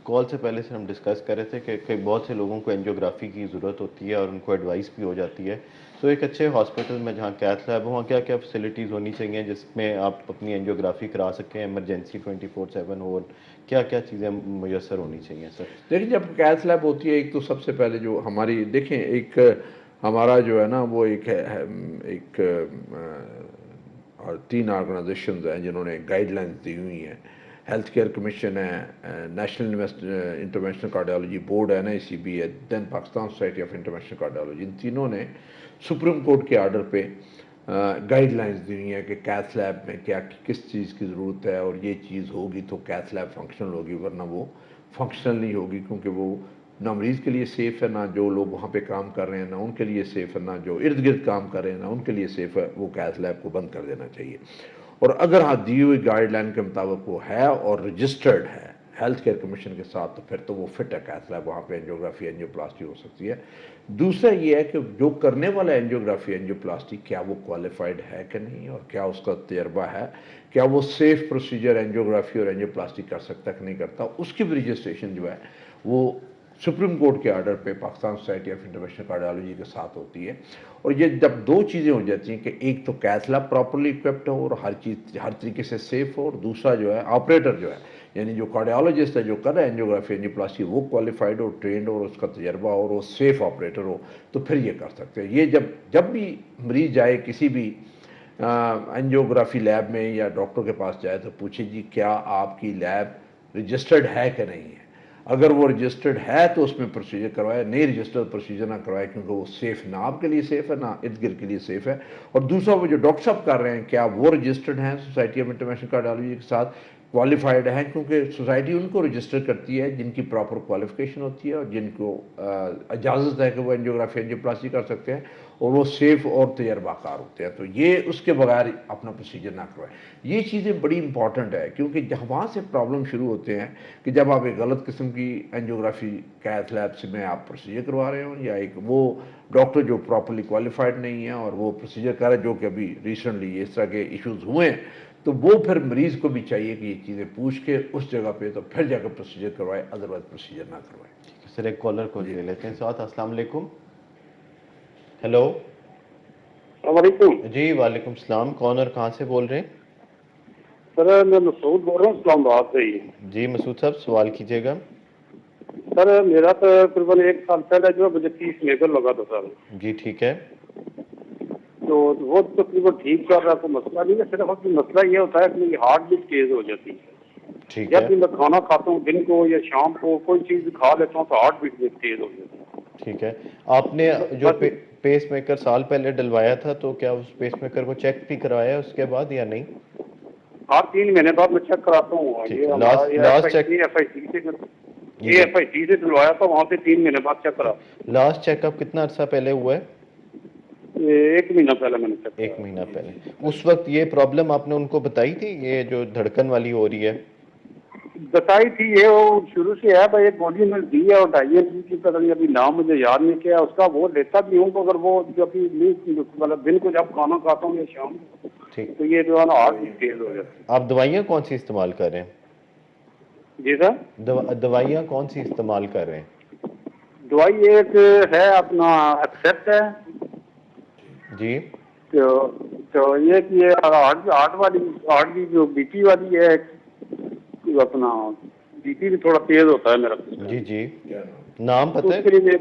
کال سے پہلے سے ہم ڈسکس کر رہے تھے کہ بہت سے لوگوں کو اینجیوگرافی کی ضرورت ہوتی ہے اور ان کو ایڈوائس بھی ہو جاتی ہے. تو ایک اچھے ہاسپٹل میں جہاں کیتھ لیب وہاں کیا کیا فیسلٹیز ہونی چاہیے جس میں آپ اپنی اینجیوگرافی کرا سکیں, ایمرجنسی 24/7 ہو, کیا کیا چیزیں میسر ہونی چاہیے سر؟
دیکھیں جب کیتھ لیب ہوتی ہے ایک تو سب سے پہلے جو ہماری دیکھیں ایک ہمارا جو ہے نا وہ ایک اور 3 آرگنائزیشنز ہیں جنہوں نے گائیڈ لائنز دی ہوئی ہیں. ہیلتھ کیئر کمیشن ہے, نیشنل انٹرنیشنل کارڈیالوجی بورڈ ہے, NICB ہے, then Pakistan society of international cardiology. ان تینوں نے سپریم کورٹ کے آرڈر پہ گائیڈ لائنز دی ہوئی ہیں کہ کیتھ لیب میں کیا کس چیز کی ضرورت ہے، اور یہ چیز ہوگی تو کیتھ لیب فنکشنل ہوگی، ورنہ وہ فنکشنل نہیں ہوگی، کیونکہ وہ نہ مریض کے لیے سیف ہے، نہ جو لوگ وہاں پہ کام کر رہے ہیں نہ ان کے لیے سیف ہے، نہ جو ارد گرد کام کر رہے ہیں نہ ان کے لیے سیف ہے۔ وہ کیتھ لیب کو بند کر دینا چاہیے، اور اگر ہاں دی ہوئی گائیڈ لائن کے مطابق وہ ہے اور رجسٹرڈ ہے ہیلتھ کیئر کمیشن کے ساتھ، تو پھر تو وہ فٹ ہے کیتھ لیب، وہاں پہ اینجیوگرافی اینجیوپلاسٹی ہو سکتی ہے۔ دوسرا یہ ہے کہ جو کرنے والا اینجیوگرافی اینجیوپلاسٹی کیا وہ کوالیفائڈ ہے کہ نہیں، اور کیا اس کا تجربہ ہے، کیا وہ سیف پروسیجر اینجیوگرافی اور اینجیوپلاسٹی کر سکتا کہ نہیں کرتا۔ اس کی بھی رجسٹریشن جو ہے وہ سپریم کورٹ کے آرڈر پہ Pakistan society of international cardiology کے ساتھ ہوتی ہے۔ اور یہ جب دو چیزیں ہو جاتی ہیں کہ ایک تو کیتھ لیب پراپرلی اکوپڈ ہو اور ہر چیز ہر طریقے سے سیف ہو، اور دوسرا جو ہے آپریٹر جو ہے یعنی جو کارڈیالوجسٹ ہے جو کر رہا ہے اینجیوگرافی اینجیوپلاسٹی وہ کوالیفائڈ ہو، ٹرینڈ ہو، اور اس کا تجربہ ہو، اور وہ سیف آپریٹر ہو، تو پھر یہ کر سکتے ہیں۔ یہ جب بھی مریض جائے کسی بھی اینجیوگرافی لیب میں یا ڈاکٹر کے پاس جائے تو پوچھے جی کیا آپ کی لیب رجسٹرڈ ہے کہ نہیں ہے۔ اگر وہ رجسٹرڈ ہے تو اس میں پروسیجر کروائے، نہیں رجسٹرڈ پروسیجر نہ کروائے، کیونکہ وہ سیف نہ آپ کے لیے سیف ہے نہ ارد گرد کے لیے سیف ہے۔ اور دوسرا وہ جو ڈاکٹر صاحب کر رہے ہیں کیا وہ رجسٹرڈ ہیں سوسائٹی آف انٹرنیشنل کارڈیالوجی کے ساتھ، کوالیفائڈ ہیں، کیونکہ سوسائٹی ان کو رجسٹر کرتی ہے جن کی پراپر کوالیفیکیشن ہوتی ہے اور جن کو اجازت ہے کہ وہ اینجیوگرافی اینجیوپلاسٹی کر سکتے ہیں، اور وہ سیف اور تجربہ کار ہوتے ہیں، تو یہ اس کے بغیر اپنا پروسیجر نہ کروائیں۔ یہ چیزیں بڑی امپورٹنٹ ہے، کیونکہ وہاں سے پرابلم شروع ہوتے ہیں کہ جب آپ ایک غلط قسم کی اینجیوگرافی کیتھ لیب سے میں آپ پروسیجر کروا رہے ہوں، یا ایک وہ ڈاکٹر جو پراپرلی کوالیفائڈ نہیں ہے اور وہ پروسیجر کر رہا ہے، جو کہ ابھی ریسنٹلی اس طرح کے ایشوز ہوئے ہیں، تو وہ پھر مریض کو بھی چاہیے کہ یہ چیزیں پوچھ کے اس جگہ پہ تو پھر جا کے پروسیجر کروائے، ادروائز پروسیجر نہ کروائے۔
سر ایک کالر کو لے لیتے ہیں ساتھ۔ السلام علیکم۔ ہیلو۔
السلام علیکم۔
جی وعلیکم السلام، کون اور کہاں سے بول رہے ہیں؟
سر میں مسعود بول رہا ہوں اسلام آباد سے ہی۔
جی مسعود صاحب سوال کیجیے گا۔
سر میرا تو تقریباً 1 سال پہلے جو ہے مجھے 30 میگل لگا تھا سر،
جی ٹھیک ہے۔
تو وہ تقریباً ٹھیک کر رہا، کوئی مسئلہ نہیں ہے، صرف اب مسئلہ یہ ہوتا ہے کہ میری ہارٹ بیٹ تیز ہو جاتی ہے۔
ٹھیک
جب
ہے
بھی میں کھانا کھاتا ہوں دن کو یا شام کو کوئی چیز کھا لیتا ہوں تو ہارٹ بیٹ بھی تیز ہو جاتی ہے۔
ٹھیک ہے۔ آپ نے جو پیس میکر سال پہلے ڈلوایا تھا تو کیا اس پیس میکر کو چیک بھی کروایا اس کے بعد یا نہیں؟
ہر 3 مہینے بعد میں چیک کراتا ہوں۔
ٹھیک
یہ
ہے۔
ہمارا
لاسٹ چیک
ایف آئی سی سے دلوایا تھا، وہاں سے 3 مہینے بعد چیک کرا۔
لاسٹ چیک اپ کتنا عرصہ پہلے ہوا ہے؟
1 مہینہ پہلے میں نے چیک
ایک مہینہ پہلے۔ اس وقت یہ پرابلم آپ نے ان کو بتائی تھی، یہ جو دھڑکن والی ہو رہی ہے؟
بتائی تھی، یہ وہ شروع سے ہے بھائی، ایک گولی میں دی ہے اور 2.5 MG کی، پتہ نہیں ابھی نام مجھے یاد نہیں کیا اس کا، وہ لیتا بھی ہوں اگر وہ جو ابھی مطلب دن کو جب کھانا کھاتا ہوں یا شام کو،
ٹھیک۔
تو یہ جو ہے نا ہارٹ بیٹ تیز ہو جاتی ہے۔
آپ دوائیاں کون سی استعمال کر رہے ہیں؟
جی سر،
دوائیاں کون سی استعمال کر رہے ہیں؟
دوائی ایک ہے اپنا ایکسیپٹ ہے،
جی
تو یہ کہ یہ ہارٹ والی، ہارٹ کی جو بی پی والی ہے، اپنا بی پی بھی تھوڑا تیز ہوتا ہے میرا۔
جی جی، نام پتہ ہے؟
اس کے لیے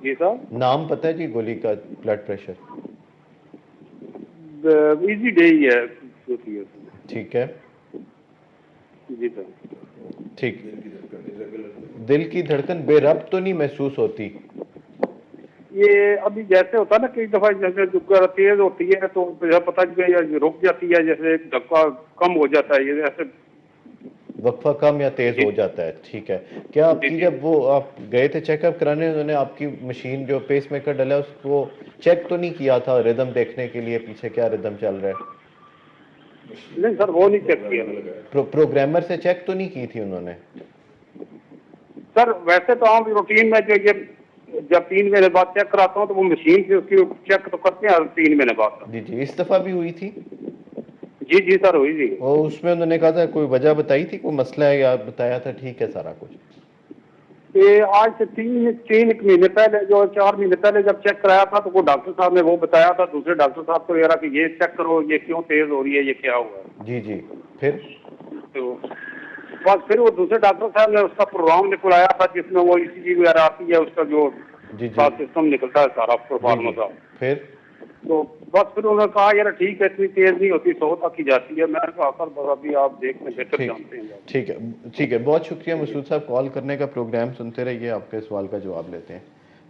جی سر،
نام پتہ ہے جی گولی کا؟ Blood pressure?
ایزی ڈے ہی ہے۔
ٹھیک ہے
جی سر،
ٹھیک۔ دل کی دھڑکن بے ربط تو نہیں محسوس ہوتی؟
یہ ابھی جیسے ہوتا ہے نا کئی دفعہ جیسے تیز ہوتی ہے تو پتہ رک جاتی ہے، جیسے ایک دھکا کم ہو جاتا ہے، یہ ایسے
وقفہ کم یا تیز ہو جاتا ہے۔ ٹھیک ہے۔ کیا آپ کی جب وہ آپ گئے تھے چیک اپ کرانے، انہوں نے آپ کی مشین جو پیس میکر ڈلا ہے اس کو چیک تو نہیں کیا تھا ردم دیکھنے کے لیے پیچھے کیا ردم چل رہا ہے؟
نہیں سر، وہ نہیں چیک کیا۔
پروگرامر سے چیک تو نہیں کی تھی انہوں نے؟
سر ویسے تو ہم روٹین میں جو یہ جب 3 مہینے بعد چیک کراتا ہوں تو وہ مشین سے اس کی چیک تو کرتے ہیں 3 مہینے بعد۔
جی جی، اس دفعہ بھی ہوئی تھی؟
جی جی سر، ہوئی تھی۔
اور اس میں انہوں نے کہا تھا کوئی وجہ بتائی تھی، کوئی مسئلہ ہے یا بتایا تھا ٹھیک ہے سارا کچھ؟
یہ آج سے 3 مہینے پہلے، جو 4 مہینے پہلے جب چیک کرایا تھا تو وہ ڈاکٹر صاحب نے وہ بتایا تھا دوسرے ڈاکٹر صاحب کو، کہ یہ چیک کرو یہ کیوں تیز ہو رہی ہے، یہ کیا ہوا ہے۔
جی جی، پھر
تو بس پھر وہ دوسرے ڈاکٹر صاحب نے اس کا پروگرام نکلایا تھا جس میں وہ ECG وغیرہ آتی ہے، اس کا جو
جی جی
سسٹم نکلتا ہے سارا پروگرام کا۔
پھر
تو بس پھر انہوں نے کہا یار ٹھیک ہے، اتنی تیز نہیں ہوتی، 100 تک ہی جاتی ہے۔ میں نے کہا سر بس ابھی آپ دیکھ لیں، بہتر جانتے ہیں۔
ٹھیک ہے ٹھیک ہے، بہت شکریہ مسعود صاحب، کال کرنے کا، پروگرام سنتے رہیے، آپ کے سوال کا جواب لیتے ہیں۔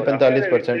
45%।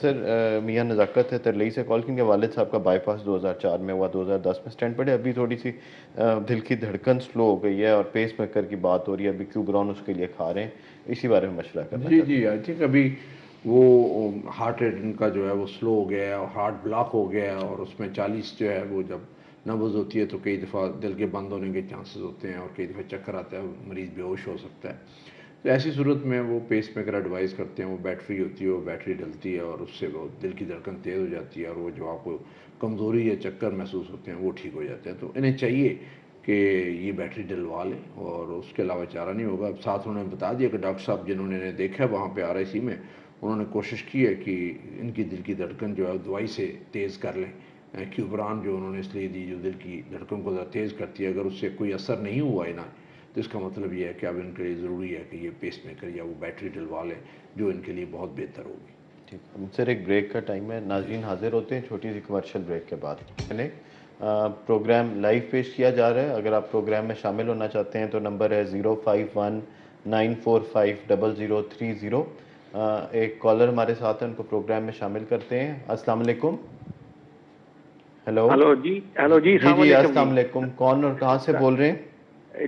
سر میاں نزاکت ہے ترلئی سے کال کی، کہ والد صاحب کا بائی پاس 2004 میں ہوا، 2010 میں سٹینٹ پڑے، ابھی تھوڑی سی دل کی دھڑکن سلو ہو گئی ہے اور پیس میکر کی بات ہو رہی ہے، ابھی کیوبران اس کے لیے کھا رہے ہیں، اسی بارے میں مشورہ کرنا
جی
چاہتے
جی آئی تھنک ابھی وہ ہارٹ ریٹ ان کا جو ہے وہ سلو ہو گیا ہے اور ہارٹ بلاک ہو گیا ہے، اور اس میں 40 جو ہے وہ جب نبض ہوتی ہے تو کئی دفعہ دل کے بند ہونے کے چانسز ہوتے ہیں اور کئی دفعہ چکر آتا ہے، مریض بے ہوش ہو سکتا ہے. تو ایسی صورت میں وہ پیس میکر ایڈوائز کرتے ہیں، وہ بیٹری ہوتی ہے، وہ بیٹری ڈلتی ہے اور اس سے وہ دل کی دھڑکن تیز ہو جاتی ہے اور وہ جو آپ کو کمزوری یا چکر محسوس ہوتے ہیں وہ ٹھیک ہو جاتے ہیں. تو انہیں چاہیے کہ یہ بیٹری ڈلوا لیں اور اس کے علاوہ چارہ نہیں ہوگا. اب ساتھ انہوں نے بتا دیا کہ ڈاکٹر صاحب جنہوں نے دیکھا وہاں پہ RIC میں، انہوں نے کوشش کی ہے کہ ان کی دل کی دھڑکن جو ہے دوائی سے تیز کر لیں. کیوبران جو انہوں نے اس لیے دی جو دل کی دھڑکن کو ذرا تیز کرتی ہے، اگر اس سے کوئی اثر نہیں ہوا ہے نا تو اس کا مطلب یہ ہے کہ اب ان کے لیے ضروری ہے کہ یہ پیس میکر یا وہ بیٹری ڈلوا لیں جو ان کے لیے بہت بہتر ہوگی.
ٹھیک سر، ایک بریک کا ٹائم ہے، ناظرین حاضر ہوتے ہیں چھوٹی سی کمرشل بریک کے بعد. پروگرام لائیو پیش کیا جا رہا ہے، اگر آپ پروگرام میں شامل ہونا چاہتے ہیں تو نمبر ہے 05194500030. ایک کالر ہمارے ساتھ ہیں، ان کو پروگرام میں شامل کرتے ہیں. السلام علیکم. ہیلو
ہلو جی. ہلو جی، السلام علیکم.
السلام علیکم. کون اور کہاں سے بول رہے ہیں؟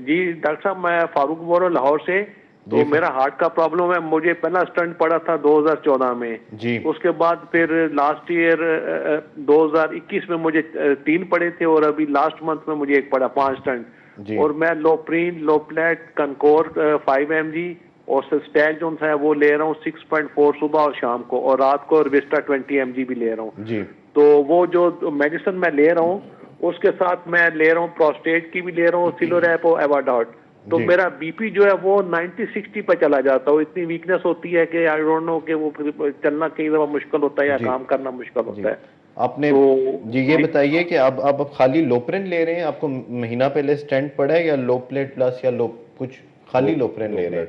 جی ڈاکٹر صاحب میں فاروق بول رہا ہوں لاہور سے. تو میرا ہارٹ کا پرابلم ہے، مجھے پہلا اسٹنٹ پڑا تھا 2014 میں.
جی
اس کے بعد پھر لاسٹ ایئر 2021 میں مجھے 3 پڑے تھے اور ابھی لاسٹ منتھ میں مجھے 1 پڑا، 5 اسٹنٹ.
جی
اور میں لوپرین، لوپلیٹ، کنکور 5 mg اور سسٹیل جو ہے وہ لے رہا ہوں 6.4 صبح اور شام کو، اور رات کو رویسٹا 20 mg بھی لے رہا ہوں.
جی
تو وہ جو میڈیسن میں لے رہا ہوں اس کے ساتھ میں لے رہا ہوں پروسٹیٹ کی بھی لے رہا ہوں، سیلوریپ اور ایواڈاٹ. تو
جی.
میرا بی پی جو ہے وہ 90-60 پہ چلا جاتا ہے. اتنی ویکنیس ہوتی ہے کہ آئی ڈونٹ نو کہ وہ چلنا کئی دفعہ مشکل ہوتا ہے یا
جی.
کام کرنا مشکل ہوتا ہے.
آپ نے
تو
جی یہ بتائیے کہ آپ خالی لوپرین لے رہے ہیں، آپ کو مہینہ پہلے سٹینٹ پڑا ہے، یا لوپلیٹ پلس یا کچھ خالی لوپرین لے رہے ہیں؟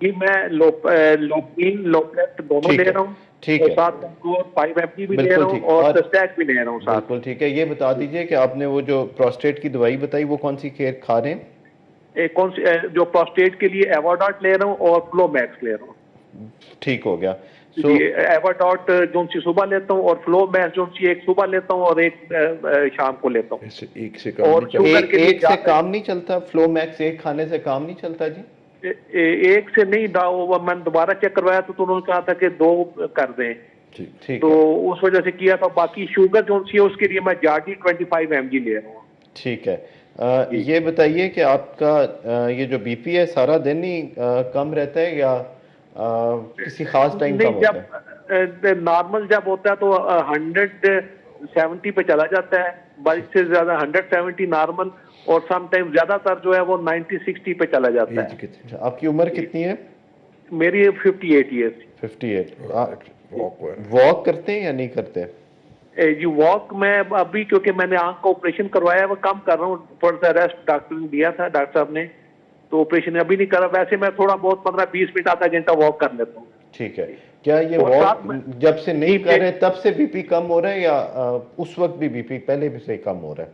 جی میں لوپرین، لوپلیٹ دونوں لے رہا ہوں،
ٹھیک
اور
ہے،
ساتھ کنکور 5 mg بھی لے
بالکل
رہا ہوں
ٹھیک.
اور سسٹیک بھی لے رہا ہوں ساتھ.
بالکل ٹھیک ہے. یہ بتا دیجئے کہ آپ نے وہ جو پروسٹیٹ کی دوائی بتائی وہ کون سی کھا رہے ہیں؟
کون سی؟ جو پروسٹیٹ کے لیے ایواڈاٹ لے رہا ہوں اور فلو میکس لے رہا ہوں.
ٹھیک ہو گیا.
جی ایواڈاٹ جو سی صبح لیتا ہوں اور فلو میکس جو سی 1 صبح لیتا ہوں اور 1 شام کو لیتا ہوں.
ایک سے
اور شوگر کے لیے
ایک سے کام نہیں چلتا؟ فلو میکس ایک کھانے سے کام نہیں چلتا؟ جی
1 سے نہیں، میں نے دوبارہ چیک کروایا تو انہوں نے کہا تھا کہ 2 کر دیں.
ٹھیک
تو
ہے،
اس وجہ سے کیا تھا. باقی شوگر جو سی ہے اس کے لیے میں جارڈی 25 mg لے رہا ہوں.
ٹھیک ہے. یہ بتائیے کہ آپ کا یہ جو بی پی ہے سارا دن ہی کم رہتا ہے یا کسی خاص ٹائم کم ہوتا ہے؟
جب نارمل جب ہوتا ہے تو 170 پہ چلا جاتا ہے، 22 سے زیادہ 170 نارمل، اور سم ٹائم زیادہ تر جو ہے وہ 90-60 پہ چلا جاتا ہے.
آپ کی عمر کتنی ہے؟
میری 58 ایئرس.
58. واک کرتے ہیں یا نہیں کرتے؟
جی واک میں ابھی کیونکہ میں نے آنکھ کا آپریشن کروایا ہے وہ کم کر رہا ہوں، تھوڑا سا ریسٹ ڈاکٹر نے دیا تھا، ڈاکٹر صاحب نے، تو آپریشن ابھی نہیں کرا. ویسے میں تھوڑا بہت 15-20 منٹ آدھا گھنٹہ واک کر لیتا ہوں.
ٹھیک ہے. کیا یہ واک جب سے نہیں کر رہے تب سے بی پی کم ہو رہا ہے یا اس وقت بھی بی پی پہلے بھی سے کم ہو رہا ہے؟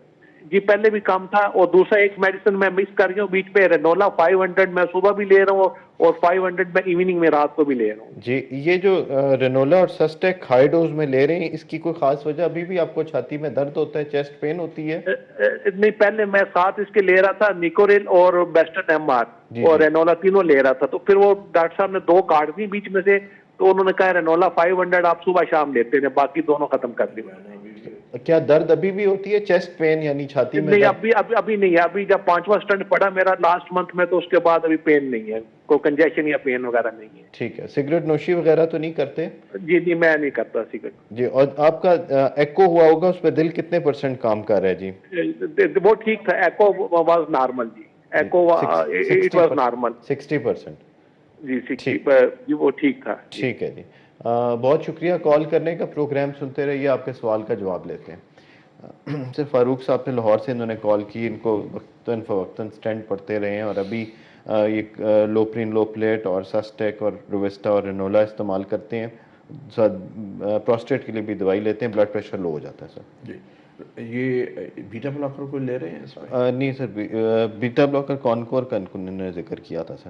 جی پہلے بھی کم تھا. اور دوسرا ایک میڈیسن میں مکس کر رہی ہوں بیچ پہ، رینولا 500 میں صبح بھی لے رہا ہوں اور 500 میں ایوننگ میں رات کو بھی لے رہا ہوں.
جی یہ جو رینولا اور سسٹیک ہائی ڈوز میں لے رہے ہیں اس کی کوئی خاص وجہ؟ ابھی بھی آپ کو چھاتی میں درد ہوتا ہے، چیسٹ پین ہوتی ہے؟
نہیں پہلے میں ساتھ اس کے لے رہا تھا، نیکوریل اور بیسٹن MR اور رینولا تینوں لے رہا تھا. تو پھر وہ ڈاکٹر صاحب نے 2 کاٹ دی بیچ میں سے، تو انہوں نے کہا رینولا 500 آپ صبح شام لیتے ہیں، باقی دونوں ختم کر دی.
کیا درد ابھی بھی ہوتی ہے، چیسٹ پین یعنی چھاتی میں؟
نہیں ابھی نہیں ہے. ابھی جب 5واں اسٹنٹ پڑا میرا لاسٹ منتھ میں تو اس کے بعد ابھی پین نہیں ہے، کوئی کنجیشن یا پین وغیرہ نہیں ہے.
ٹھیک ہے. سگریٹ نوشی وغیرہ تو نہیں کرتے؟
جی میں نہیں کرتا سگریٹ.
جی. اور آپ کا ایکو ہوا ہوگا، اس پہ دل کتنے % کام کر رہا ہے؟ جی
وہ ٹھیک تھا، ایکو واز نارمل. جی ایکو اٹ واز نارمل
60%.
جی 60 جی وہ ٹھیک تھا.
ٹھیک ہے جی. بہت شکریہ کال کرنے کا. پروگرام سنتے رہیے، آپ کے سوال کا جواب لیتے ہیں. سر فاروق صاحب نے لاہور سے انہوں نے کال کی، ان کو وقتاً فوقتاً سٹینٹ پڑتے رہے ہیں اور ابھی یہ لوپرین، لوپلیٹ اور سسٹیک اور رویسٹا اور رینولا استعمال کرتے ہیں. پروسٹیٹ کے لیے بھی دوائی لیتے ہیں، بلڈ پریشر لو ہو جاتا ہے. سر
جی یہ بیٹا بلاکر کو لے رہے ہیں اس میں؟
نہیں سر، بیٹا بلاکر کانکور کا انہوں نے ذکر کیا تھا. سر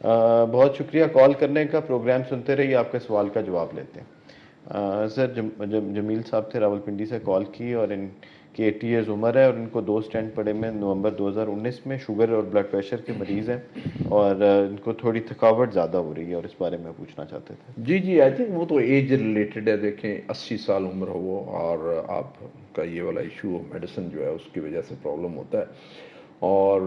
بہت شکریہ کال کرنے کا. پروگرام سنتے رہیے, آپ کے سوال کا جواب لیتے ہیں. سر جمیل صاحب تھے راولپنڈی سے کال کی, اور ان کی 80 ایئرز عمر ہے, اور ان کو 2 اسٹینٹ پڑے میں نومبر 2019 میں. شوگر اور بلڈ پریشر کے مریض ہیں, اور ان کو تھوڑی تھکاوٹ زیادہ ہو رہی ہے, اور اس بارے میں پوچھنا چاہتے تھے.
جی آئی تھنک وہ تو ایج ریلیٹڈ ہے. دیکھیں 80 سال عمر ہو وہ, اور آپ کا یہ والا ایشو میڈیسن جو ہے اس کی وجہ سے پرابلم ہوتا ہے. اور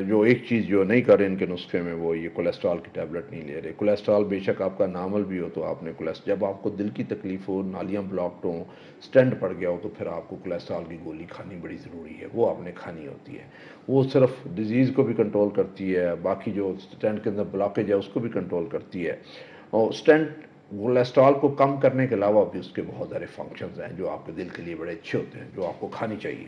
جو ایک چیز جو نہیں کر رہے ان کے نسخے میں, وہ یہ کولیسٹرول کی ٹیبلٹ نہیں لے رہے. کولیسٹرول بے شک آپ کا نارمل بھی ہو تو آپ نے جب آپ کو دل کی تکلیف ہو, نالیاں بلاکڈ ہوں, اسٹینٹ پڑ گیا ہو, تو پھر آپ کو کولیسٹرول کی گولی کھانی بڑی ضروری ہے. وہ آپ نے کھانی ہوتی ہے. وہ صرف ڈیزیز کو بھی کنٹرول کرتی ہے, باقی جو اسٹینٹ کے اندر بلاکیج ہے اس کو بھی کنٹرول کرتی ہے. اور اسٹینٹ کولیسٹرول کو کم کرنے کے علاوہ بھی اس کے بہت سارے فنکشنز ہیں جو آپ کے دل کے لیے بڑے اچھے ہوتے ہیں, جو آپ کو کھانی چاہیے.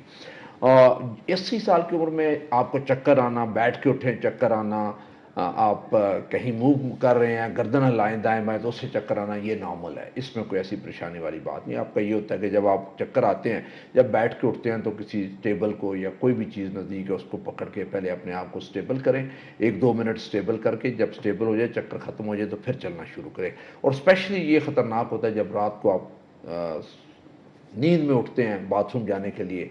80 سال کی عمر میں آپ کو چکر آنا, بیٹھ کے اٹھیں چکر آنا, آپ کہیں موو کر رہے ہیں گردن ہلائیں دائیں بائیں تو اس سے چکر آنا, یہ نارمل ہے. اس میں کوئی ایسی پریشانی والی بات نہیں. آپ کا یہ ہوتا ہے کہ جب آپ چکر آتے ہیں, جب بیٹھ کے اٹھتے ہیں تو کسی ٹیبل کو یا کوئی بھی چیز نزدیک ہے اس کو پکڑ کے پہلے اپنے آپ کو سٹیبل کریں. 1-2 منٹ سٹیبل کر کے, جب سٹیبل ہو جائے, چکر ختم ہو جائے, تو پھر چلنا شروع کریں. اور اسپیشلی یہ خطرناک ہوتا ہے جب رات کو آپ نیند میں اٹھتے ہیں باتھ روم جانے کے لیے,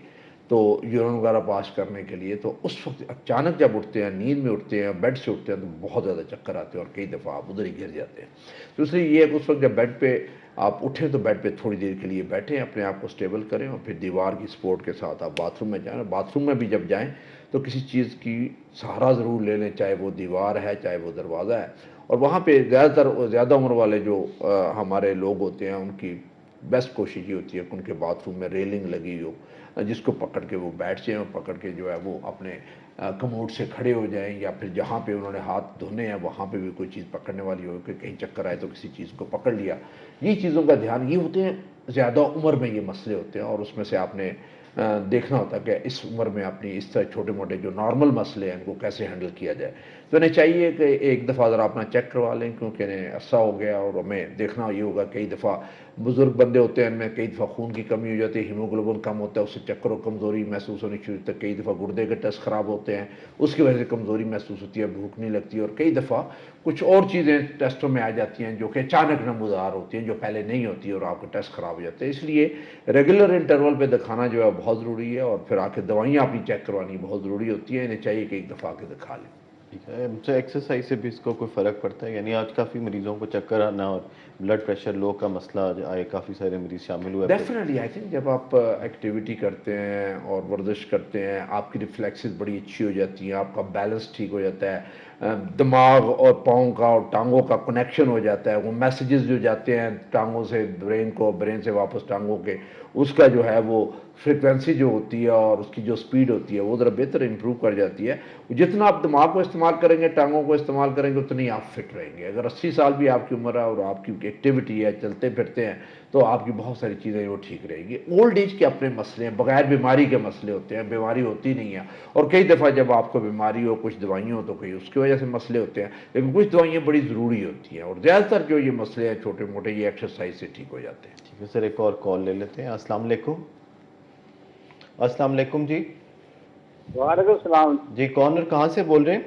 تو یورین وغیرہ پاس کرنے کے لیے, تو اس وقت اچانک جب اٹھتے ہیں, نیند میں اٹھتے ہیں, بیڈ سے اٹھتے ہیں, تو بہت زیادہ چکر آتے ہیں اور کئی دفعہ آپ ادھر ہی گر جاتے ہیں. تو اس لیے یہ ہے کہ اس وقت جب بیڈ پہ آپ اٹھیں تو بیڈ پہ تھوڑی دیر کے لیے بیٹھیں, اپنے آپ کو سٹیبل کریں, اور پھر دیوار کی سپورٹ کے ساتھ آپ باتھ روم میں جائیں. باتھ روم میں بھی جب جائیں تو کسی چیز کی سہارا ضرور لے لیں, چاہے وہ دیوار ہے چاہے وہ دروازہ ہے. اور وہاں پہ زیادہ عمر والے جو ہمارے لوگ ہوتے ہیں, ان کی بیسٹ کوشش یہ ہوتی ہے کہ ان کے باتھ روم میں ریلنگ لگی ہو, جس کو پکڑ کے وہ بیٹھ جائیں, اور پکڑ کے جو ہے وہ اپنے کموڈ سے کھڑے ہو جائیں, یا پھر جہاں پہ انہوں نے ہاتھ دھونے ہیں وہاں پہ بھی کوئی چیز پکڑنے والی ہو, کہ کہیں چکر آئے تو کسی چیز کو پکڑ لیا. یہ چیزوں کا دھیان, یہ ہوتے ہیں زیادہ عمر میں یہ مسئلے ہوتے ہیں, اور اس میں سے آپ نے دیکھنا ہوتا ہے کہ اس عمر میں اپنی اس طرح چھوٹے موٹے جو نارمل مسئلے ہیں ان کو کیسے ہینڈل کیا جائے. تو انہیں چاہیے کہ ایک دفعہ ذرا اپنا چیک کروا لیں, کیونکہ انہیں عرصہ ہو گیا, اور ہمیں دیکھنا یہ ہوگا کئی دفعہ بزرگ بندے ہوتے ہیں, ان میں کئی دفعہ خون کی کمی ہو جاتی ہے, ہیموگلوبن کم ہوتا ہے, اس سے چکر و کمزوری محسوس ہونی شروع ہوتی ہے. کئی دفعہ گردے کے ٹیسٹ خراب ہوتے ہیں, اس کی وجہ سے کمزوری محسوس ہوتی ہے, بھوک نہیں لگتی, اور کئی دفعہ کچھ اور چیزیں ٹیسٹوں میں آ جاتی ہیں جو کہ اچانک نمودار ہوتی ہیں, جو پہلے نہیں ہوتی, اور آپ کے ٹیسٹ خراب ہو جاتے ہیں. اس لیے ریگولر انٹرول پہ دکھانا جو ہے بہت ضروری ہے, اور پھر آ کے دوائیاں اپنی چیک کروانی بہت ضروری ہوتی ہیں. انہیں چاہیے کہ ایک دفعہ آ کے دکھا لیں.
ٹھیک ہے. مجھ سے ایکسرسائز سے بھی اس کو کوئی فرق پڑتا ہے؟ یعنی آج کافی مریضوں کو چکر آنا اور بلڈ پریشر لو کا مسئلہ آئے, کافی سارے مریض شامل ہوئے.
ڈیفینیٹلی آئی تھنک جب آپ ایکٹیویٹی کرتے ہیں اور ورزش کرتے ہیں, آپ کی ریفلیکسز بڑی اچھی ہو جاتی ہیں, آپ کا بیلنس ٹھیک ہو جاتا ہے, دماغ اور پاؤں کا اور ٹانگوں کا کنیکشن ہو جاتا ہے. وہ میسیجز جو جاتے ہیں ٹانگوں سے برین کو, برین سے واپس ٹانگوں کے, اس کا جو ہے وہ فریکوینسی جو ہوتی ہے اور اس کی جو سپیڈ ہوتی ہے وہ ذرا بہتر امپروو کر جاتی ہے. جتنا آپ دماغ کو استعمال کریں گے, ٹانگوں کو استعمال کریں گے, اتنی آپ فٹ رہیں گے. اگر 80 سال بھی آپ کی عمر ہے اور آپ کی ایکٹیویٹی ہے, چلتے پھرتے ہیں, تو آپ کی بہت ساری چیزیں وہ ٹھیک رہے گی. اولڈ ایج کے اپنے مسئلے ہیں, بغیر بیماری کے مسئلے ہوتے ہیں, بیماری ہوتی نہیں ہے. اور کئی دفعہ جب آپ کو بیماری ہو, کچھ دوائیاں ہو, تو کوئی اس کی وجہ سے مسئلے ہوتے ہیں, لیکن کچھ دوائیاں بڑی ضروری ہوتی ہیں, اور زیادہ تر جو یہ مسئلے ہیں چھوٹے موٹے, یہ ایکسرسائز سے ٹھیک ہو جاتے ہیں.
ٹھیک ہے سر, ایک اور کال لے لیتے ہیں. السلام علیکم. السلام علیکم جی.
وعلیکم السلام
جی, کون اور کہاں سے بول رہے ہیں؟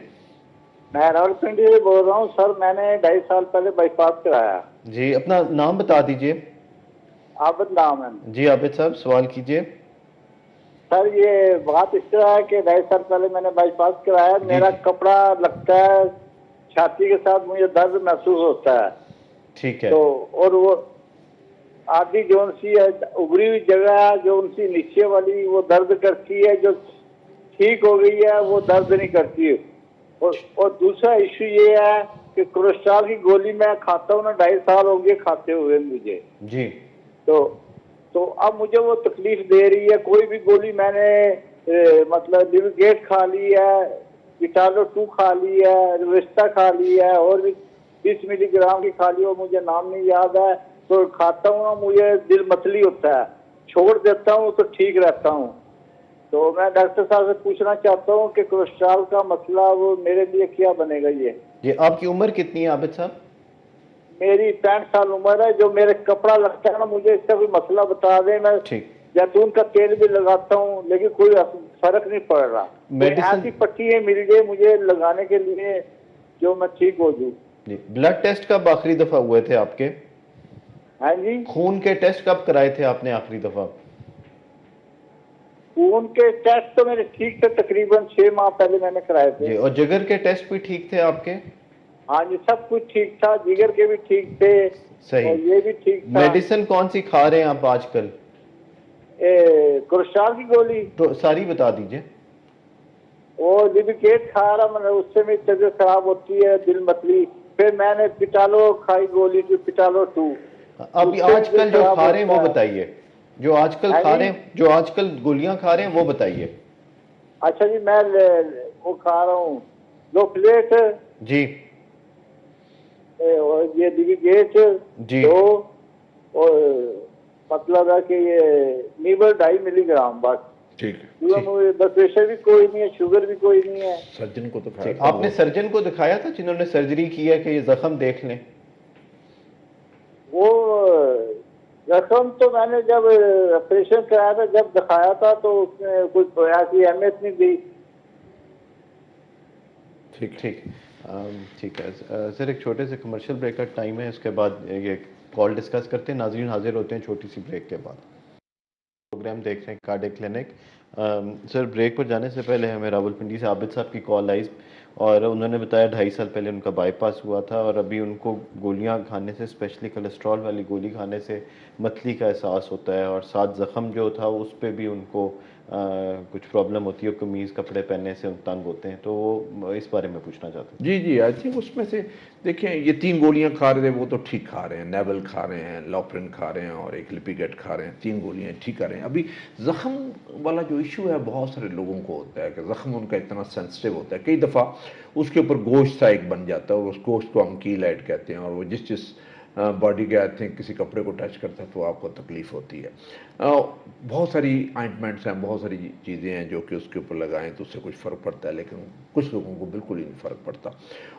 میں راولپنڈی سے بول رہا ہوں سر. میں نے 2.5 سال پہلے بائی پاس کرایا.
جی, اپنا نام بتا دیجئے.
عابد نام ہے.
جی عابد صاحب, سوال کیجئے.
سر یہ بات اس طرح ہے کہ 2.5 سال پہلے میں نے بائی پاس کرایا. میرا کپڑا لگتا ہے چھاتی کے ساتھ, مجھے درد محسوس ہوتا ہے.
ٹھیک ہے.
تو اور وہ آدھی جو سی ابری ہوئی جگہ ہے, جو ان سی نیچے والی, وہ درد کرتی ہے. جو ٹھیک ہو گئی ہے وہ درد نہیں کرتی. اور دوسرا ایشو یہ ہے کہ کولیسٹرول کی گولی میں کھاتا ہوں نا, 2.5 سال ہو گئے کھاتے ہوئے مجھے.
جی.
تو اب مجھے وہ تکلیف دے رہی ہے. کوئی بھی گولی میں نے مطلب لیوگیٹ کھا لی ہے, وٹالو 2 کھا لی ہے, روسٹا کھا لی ہے, اور بھی 20 ملی گرام کی کھا لی, اور مجھے نام نہیں یاد ہے. تو کھاتا ہوں نا, مجھے دل متلی ہوتا ہے, چھوڑ دیتا ہوں تو ٹھیک رہتا ہوں. تو میں ڈاکٹر صاحب سے پوچھنا چاہتا ہوں کہ کولیسٹرول کا مسئلہ وہ میرے لیے کیا بنے گا.
یہ آپ کی عمر کتنی ہے عابد صاحب؟
میری 65 سال عمر ہے. جو میرے کپڑا لگتا ہے نا, مجھے اس کا کوئی مسئلہ بتا دیں. میں زیتون کا تیل بھی لگاتا ہوں, لیکن کوئی فرق نہیں پڑ رہا. ایسی پٹی مل گئی مجھے لگانے کے لیے, جو میں ٹھیک ہو جوں.
جی بلڈ ٹیسٹ کب آخری دفعہ ہوئے تھے آپ کے؟
ہاں جی
خون کے ٹیسٹ کب کرائے تھے آپ نے آخری دفعہ؟
خون کے ٹیسٹ تو میرے ٹھیک تھے، تقریباً 6 ماہ پہلے میں نے کرائے تھے.
جی اور جگر کے ٹیسٹ بھی ٹھیک تھے آپ کے؟
ہاں جی سب کچھ ٹھیک تھا، جگر کے بھی ٹھیک تھے
صحیح.
اور یہ بھی ٹھیک تھا.
میڈیسن کون سی کھا رہے ہیں آپ آج کل؟
کولیسٹرول کی گولی
تو ساری بتا دیجئے.
اور لیویکیٹ کھا رہا میں، اس سے میری طبیعت خراب ہوتی ہے، دل متلی. پھر میں نے پٹالو کھائی گولی کی، پٹالو 2.
ابھی آج کل جو کھا رہے ہیں وہ بتائیے، جو آج کل کھا رہے ہیں، جو آج کل گولیاں کھا رہے ہیں وہ بتائیے.
اچھا جی میں وہ کھا رہا ہوں لو پلیٹ
جی
اور یہ لیویکیٹ
جی
2 اور مطلب ہے کہ یہ نیبر 2.5 ملی گرام بس.
ٹھیک ہے.
بس پریشر بھی کوئی نہیں ہے، شوگر بھی کوئی نہیں ہے.
سرجن کو تو کھایا
آپ نے سرجن کو دکھایا تھا جنہوں نے سرجری کی ہے کہ یہ زخم دیکھ لیں؟
وہ رقم تو میں نے جب آپریشن کرایا تھا، جب دکھایا تھا تو اس میں کچھ ایسی اہمیت نہیں دی.
ٹھیک ٹھیک ٹھیک ہے سر. ایک چھوٹے سے کمرشل بریک کا ٹائم ہے، اس کے بعد یہ کال ڈسکس کرتے ہیں. ناظرین حاضر ہوتے ہیں چھوٹی سی بریک کے بعد. پروگرام دیکھ رہے ہیں کارڈک کلینک. سر بریک پر جانے سے پہلے ہمیں راولپنڈی سے عابد صاحب کی کال آئی اور انہوں نے بتایا 2.5 سال پہلے ان کا بائی پاس ہوا تھا اور ابھی ان کو گولیاں کھانے سے، اسپیشلی کولیسٹرول والی گولی کھانے سے متلی کا احساس ہوتا ہے اور ساتھ زخم جو تھا اس پہ بھی ان کو کچھ پرابلم ہوتی ہے، قمیض کپڑے پہننے سے تنگ ہوتے ہیں. تو وہ اس بارے میں پوچھنا چاہتے ہیں.
جی جی آئی تھنک اس میں سے دیکھیں یہ 3 گولیاں کھا رہے تھے وہ تو ٹھیک کھا رہے ہیں، نیبل کھا رہے ہیں، لوپرن کھا رہے ہیں اور ایک لیپیگیٹ کھا رہے ہیں. 3 گولیاں ٹھیک کر رہے ہیں. ابھی زخم والا جو ایشو ہے بہت سارے لوگوں کو ہوتا ہے کہ زخم ان کا اتنا سینسٹیو ہوتا ہے، کئی دفعہ اس کے اوپر گوشت سا ایک بن جاتا ہے اور اس گوشت کو ہم کیلائٹ کہتے ہیں اور وہ جس باڈی کے آتے ہیں کسی کپڑے کو ٹچ کرتا ہے تو آپ کو تکلیف ہوتی ہے. بہت ساری آئنٹمنٹس ہیں، بہت ساری چیزیں ہیں جو کہ اس کے اوپر لگائیں تو اس سے کچھ فرق پڑتا ہے، لیکن کچھ لوگوں کو بالکل ہی نہیں فرق پڑتا.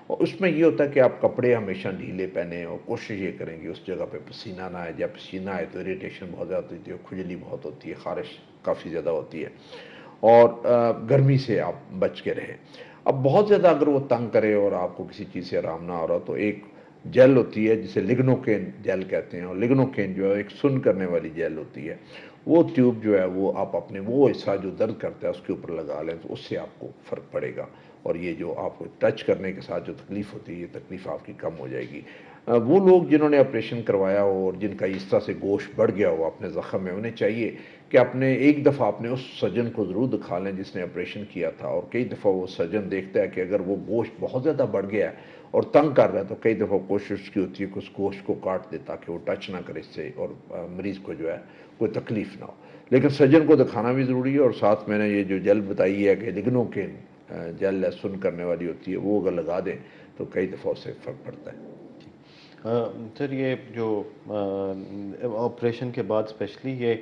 اور اس میں یہ ہوتا ہے کہ آپ کپڑے ہمیشہ ڈھیلے پہنیں اور کوشش یہ کریں کہ اس جگہ پہ پسینہ نہ آئے. جب پسینہ آئے تو اریٹیشن بہت زیادہ ہوتی ہے، کھجلی بہت ہوتی ہے، خارش کافی زیادہ ہوتی ہے اور گرمی سے آپ بچ کے رہیں. اب بہت زیادہ اگر وہ تنگ کرے اور آپ کو کسی چیز سے آرام نہ ہو رہا تو ایک جیل ہوتی ہے جسے لگنوکین جیل کہتے ہیں اور لگنوکین جو ہے ایک سن کرنے والی جیل ہوتی ہے. وہ ٹیوب جو ہے وہ آپ اپنے وہ حصہ جو درد کرتا ہے اس کے اوپر لگا لیں تو اس سے آپ کو فرق پڑے گا اور یہ جو آپ کو ٹچ کرنے کے ساتھ جو تکلیف ہوتی ہے یہ تکلیف آپ کی کم ہو جائے گی. وہ لوگ جنہوں نے آپریشن کروایا ہو اور جن کا اس طرح سے گوشت بڑھ گیا ہو اپنے زخم میں، انہیں چاہیے کہ اپنے ایک دفعہ اپنے اس سرجن کو ضرور دکھا لیں جس نے آپریشن کیا تھا. اور کئی دفعہ وہ سرجن دیکھتا ہے کہ اگر وہ گوشت بہت زیادہ بڑھ گیا ہے اور تنگ کر رہا ہے تو کئی دفعہ کوشش کی ہوتی ہے کہ اس گوشت کو کاٹ دے تاکہ وہ ٹچ نہ کرے اس سے اور مریض کو جو ہے کوئی تکلیف نہ ہو. لیکن سرجن کو دکھانا بھی ضروری ہے اور ساتھ میں نے یہ جو جیل بتائی ہے کہ لگنوں کے جیل سن کرنے والی ہوتی ہے وہ اگر لگا دیں تو کئی دفعہ اس سے فرق پڑتا ہے.
سر یہ جو آپریشن کے بعد اسپیشلی یہ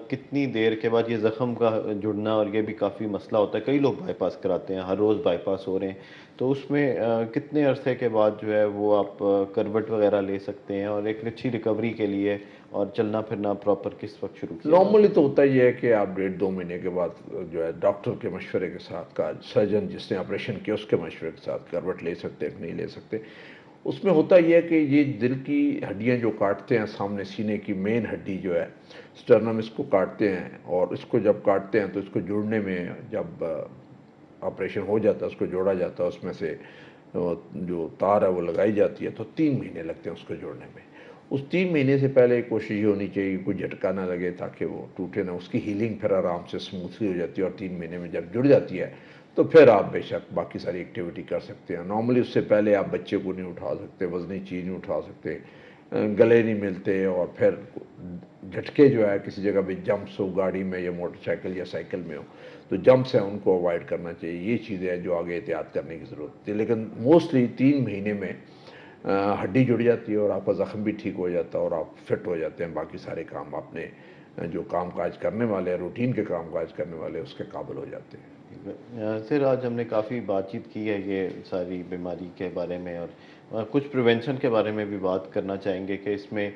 کتنی دیر کے بعد یہ زخم کا جڑنا اور یہ بھی کافی مسئلہ ہوتا ہے، کئی لوگ بائی پاس کراتے ہیں، ہر روز بائی پاس ہو رہے ہیں، تو اس میں کتنے عرصے کے بعد جو ہے وہ آپ کروٹ وغیرہ لے سکتے ہیں اور ایک اچھی ریکوری کے لیے اور چلنا پھرنا پراپر کس وقت شروع کیا؟
نارملی تو ہوتا یہ ہے کہ آپ 1.5-2 مہینے کے بعد جو ہے ڈاکٹر کے مشورے کے ساتھ کا سرجن جس نے آپریشن کیا اس کے مشورے کے ساتھ کروٹ لے سکتے ہیں کہ نہیں لے سکتے. اس میں ہوتا یہ ہے کہ یہ دل کی ہڈیاں جو کاٹتے ہیں سامنے سینے کی مین ہڈی جو ہے سٹرنم، اس کو کاٹتے ہیں اور اس کو جب کاٹتے ہیں تو اس کو جوڑنے میں جب آپریشن ہو جاتا ہے اس کو جوڑا جاتا ہے، اس میں سے جو تار ہے وہ لگائی جاتی ہے تو 3 مہینے لگتے ہیں اس کو جوڑنے میں. اس 3 مہینے سے پہلے کوشش یہ ہونی چاہیے کوئی جھٹکا نہ لگے تاکہ وہ ٹوٹے نہ. اس کی ہیلنگ پھر آرام سے اسموتھلی ہو جاتی ہے اور 3 مہینے میں جب جڑ جاتی ہے تو پھر آپ بے شک باقی ساری ایکٹیویٹی کر سکتے ہیں. نارملی اس سے پہلے آپ بچے کو نہیں اٹھا سکتے، وزنی چیز نہیں اٹھا سکتے، گلے نہیں ملتے اور پھر جھٹکے جو ہے کسی جگہ بھی جمپس ہو گاڑی میں یا موٹر سائیکل یا سائیکل میں ہو تو جمپس ہیں ان کو اوائڈ کرنا چاہیے. یہ چیزیں ہیں جو آگے احتیاط کرنے کی ضرورت ہے. لیکن موسٹلی 3 مہینے میں ہڈی جڑ جاتی ہے اور آپ کا زخم بھی ٹھیک ہو جاتا ہے اور آپ فٹ ہو جاتے ہیں، باقی سارے کام اپنے جو کام کاج کرنے والے ہیں روٹین کے کام کاج کرنے والے اس کے قابل ہو جاتے ہیں.
سر آج ہم نے کافی بات چیت کی ہے یہ ساری بیماری کے بارے میں اور کچھ پریونشن کے بارے میں بھی بات کرنا چاہیں گے کہ اس میں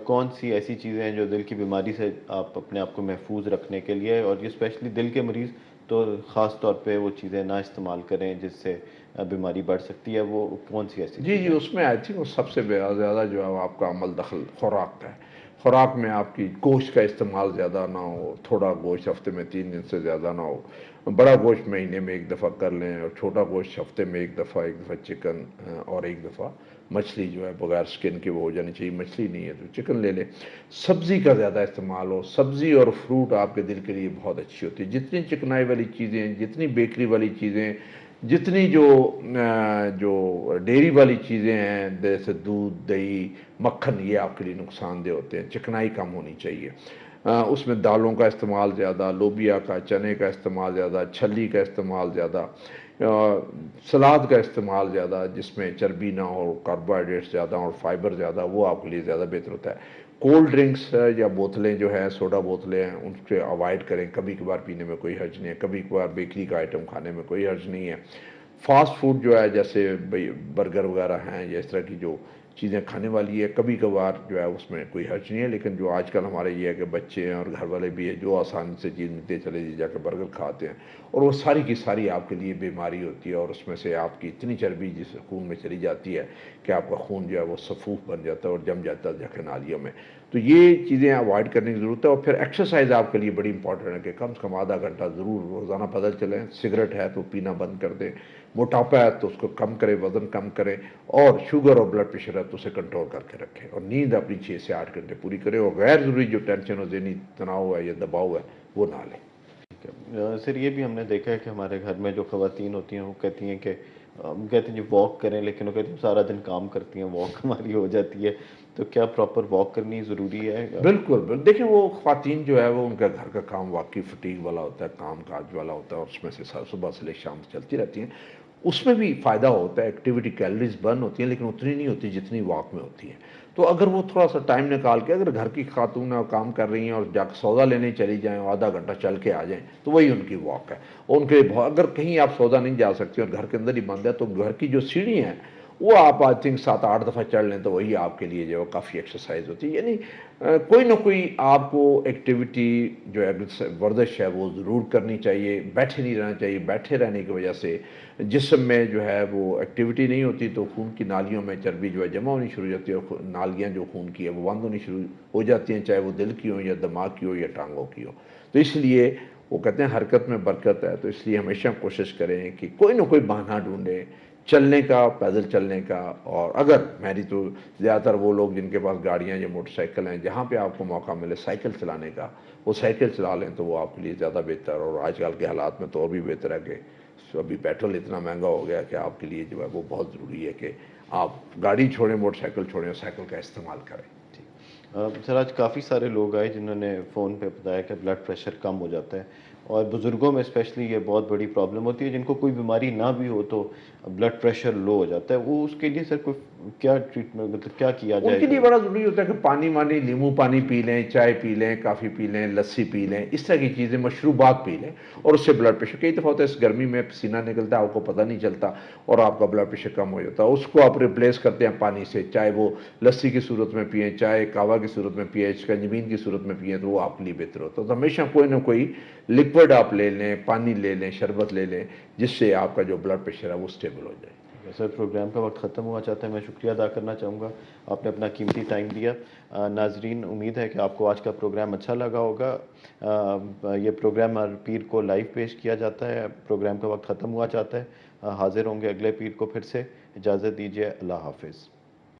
کون سی ایسی چیزیں ہیں جو دل کی بیماری سے آپ اپنے آپ کو محفوظ رکھنے کے لیے، اور یہ اسپیشلی دل کے مریض تو خاص طور پہ وہ چیزیں نہ استعمال کریں جس سے بیماری بڑھ سکتی ہے، وہ کون سی ایسی؟
جی اس میں آئی تھنک وہ سب سے زیادہ جو ہے آپ کا عمل دخل خوراک کا ہے. خوراک میں آپ کی گوشت کا استعمال زیادہ نہ ہو، تھوڑا گوشت ہفتے میں 3 دن سے زیادہ نہ ہو، بڑا گوشت مہینے میں 1 دفعہ کر لیں، اور چھوٹا گوشت ہفتے میں 1 دفعہ چکن اور 1 دفعہ مچھلی جو ہے بغیر سکن کے وہ ہو جانی چاہیے. مچھلی نہیں ہے تو چکن لے لیں. سبزی کا زیادہ استعمال ہو، سبزی اور فروٹ آپ کے دل کے لیے بہت اچھی ہوتی ہے. جتنی چکنائی والی چیزیں، جتنی بیکری والی چیزیں، جتنی جو ڈیری والی چیزیں ہیں جیسے دودھ، دہی، مکھن، یہ آپ کے لیے نقصان دہ ہوتے ہیں. چکنائی کم ہونی چاہیے. اس میں دالوں کا استعمال زیادہ، لوبیا کا، چنے کا استعمال زیادہ، چھلی کا استعمال زیادہ، سلاد کا استعمال زیادہ جس میں چربی نہ ہو، کاربوہائیڈریٹ زیادہ اور فائبر زیادہ، وہ آپ کے لیے زیادہ بہتر ہوتا ہے. کولڈ ڈرنکس یا بوتلیں جو ہیں، سوڈا بوتلیں ہیں، ان سے اوائڈ کریں. کبھی کبھار پینے میں کوئی حرج نہیں ہے، کبھی کبھار بیکری کا آئٹم کھانے میں کوئی حرج نہیں ہے. فاسٹ فوڈ جو ہے جیسے برگر وغیرہ ہیں یا اس طرح کی جو چیزیں کھانے والی ہے، کبھی کبھار جو ہے اس میں کوئی حرج نہیں ہے. لیکن جو آج کل ہمارے یہ ہے کہ بچے ہیں اور گھر والے بھی ہیں جو آسانی سے چیز ملتے چلے جا کے برگر کھاتے ہیں، اور وہ ساری کی ساری آپ کے لیے بیماری ہوتی ہے، اور اس میں سے آپ کی اتنی چربی جس خون میں چلی جاتی ہے کہ آپ کا خون جو ہے وہ صفوف بن جاتا ہے اور جم جاتا ہے جا کے نالیوں میں. تو یہ چیزیں اوائڈ کرنے کی ضرورت ہے. اور پھر ایکسرسائز آپ کے لیے بڑی امپورٹنٹ ہے کہ کم سے کم آدھا گھنٹہ ضرور روزانہ پیدل چلیں. سگریٹ ہے تو پینا بند کر دیں، موٹاپا ہے تو اس کو کم کریں، وزن کم کریں، اور شوگر اور بلڈ پریشر ہے تو اسے کنٹرول کر کے رکھیں، اور نیند اپنی 6 سے 8 گھنٹے پوری کریں، اور غیر ضروری جو ٹینشن اور ذہنی تناؤ ہے یا دباؤ ہے وہ نہ لیں.
سر یہ بھی ہم نے دیکھا ہے کہ ہمارے گھر میں جو خواتین ہوتی ہیں وہ کہتی ہیں کہ ہم کہتے ہیں جی واک کریں، لیکن وہ کہتی ہیں سارا دن کام کرتی ہیں، واک ہماری ہو جاتی ہے. تو کیا پراپر واک کرنی ضروری ہے؟
بالکل دیکھیں، وہ خواتین جو ہے وہ ان کا گھر کا کام واقعی فٹیگ والا ہوتا ہے، کام کاج والا ہوتا ہے، اور اس میں سے صبح سے لے شام چلتی رہتی ہیں. اس میں بھی فائدہ ہوتا ہے، ایکٹیویٹی کیلریز برن ہوتی ہیں، لیکن اتنی نہیں ہوتی جتنی واک میں ہوتی ہے. تو اگر وہ تھوڑا سا ٹائم نکال کے اگر گھر کی خاتون کام کر رہی ہیں اور جا کے سودا لینے چلی جائیں اور آدھا گھنٹہ چل کے آ جائیں تو وہی ان کی واک ہے. اور ان کے اگر کہیں آپ سودا نہیں جا سکتے اور گھر کے اندر ہی بند ہے تو گھر کی جو سیڑھی ہیں وہ آپ آئی تھنک 7-8 دفعہ چڑھ لیں تو وہی آپ کے لیے جو ہے کافی ایکسرسائز ہوتی ہے. یعنی کوئی نہ کوئی آپ کو ایکٹیویٹی جو ہے ورزش ہے وہ ضرور کرنی چاہیے. بیٹھے نہیں رہنا چاہیے. بیٹھے رہنے کی وجہ سے جسم میں جو ہے وہ ایکٹیویٹی نہیں ہوتی تو خون کی نالیوں میں چربی جو ہے جمع ہونی شروع ہو جاتی ہے، اور نالیاں جو خون کی ہے وہ بند ہونی شروع ہو جاتی ہیں، چاہے وہ دل کی ہو یا دماغ کی ہو یا ٹانگوں کی ہو. تو اس لیے وہ کہتے ہیں حرکت میں برکت ہے. تو اس لیے ہمیشہ کوشش کریں کہ کوئی نہ کوئی بہانہ ڈھونڈیں چلنے کا، پیدل چلنے کا. اور اگر میری تو زیادہ تر وہ لوگ جن کے پاس گاڑیاں یا موٹر سائیکل ہیں، جہاں پہ آپ کو موقع ملے سائیکل چلانے کا وہ سائیکل چلا لیں تو وہ آپ کے لیے زیادہ بہتر. اور آج کل کے حالات میں تو اور بھی بہتر ہے کہ ابھی پیٹرول اتنا مہنگا ہو گیا کہ آپ کے لیے جو ہے وہ بہت ضروری ہے کہ آپ گاڑی چھوڑیں، موٹر سائیکل چھوڑیں اور سائیکل کا استعمال کریں.
سر آج کافی سارے لوگ آئے جنہوں نے فون پہ بتایا کہ بلڈ پریشر کم ہو جاتا ہے، اور بزرگوں میں اسپیشلی یہ بہت بڑی پرابلم ہوتی ہے. جن کو کوئی بیماری نہ بھی ہو تو بلڈ پریشر لو ہو جاتا ہے، وہ اس کے لیے سر کوئی کیا ٹریٹمنٹ، مطلب کیا کیا جائے؟
ان کے لیے بڑا ضروری ہوتا ہے کہ پانی لیمو پانی پی لیں، چائے پی لیں، کافی پی لیں، لسی پی لیں، اس طرح کی چیزیں، مشروبات پی لیں. اور اس سے بلڈ پریشر کئی دفعہ ہوتا ہے اس گرمی میں پسینہ نکلتا ہے، آپ کو پتہ نہیں چلتا اور آپ کا بلڈ پریشر کم ہو جاتا ہے. اس کو آپ ریپلیس کرتے ہیں پانی سے، چاہے وہ لسی کی صورت میں پئیں، چاہے کہوہ کی صورت میں پئیں، شکنجبین کی صورت میں پئیں، تو وہ آپ کے لیے بہتر ہوتا ہے. تو ہمیشہ کوئی نہ کوئی لکوڈ آپ لے لیں، پانی لے لیں، شربت لے لیں، جس سے آپ کا جو بلڈ پریشر ہے وہ اسٹیبل ہو جائے.
سر پروگرام کا وقت ختم ہوا چاہتا ہے، میں شکریہ ادا کرنا چاہوں گا، آپ نے اپنا قیمتی ٹائم دیا. ناظرین، امید ہے کہ آپ کو آج کا پروگرام اچھا لگا ہوگا. یہ پروگرام ہر پیر کو لائیو پیش کیا جاتا ہے. پروگرام کا وقت ختم ہوا چاہتا ہے. حاضر ہوں گے اگلے پیر کو پھر سے. اجازت دیجیے. اللہ حافظ.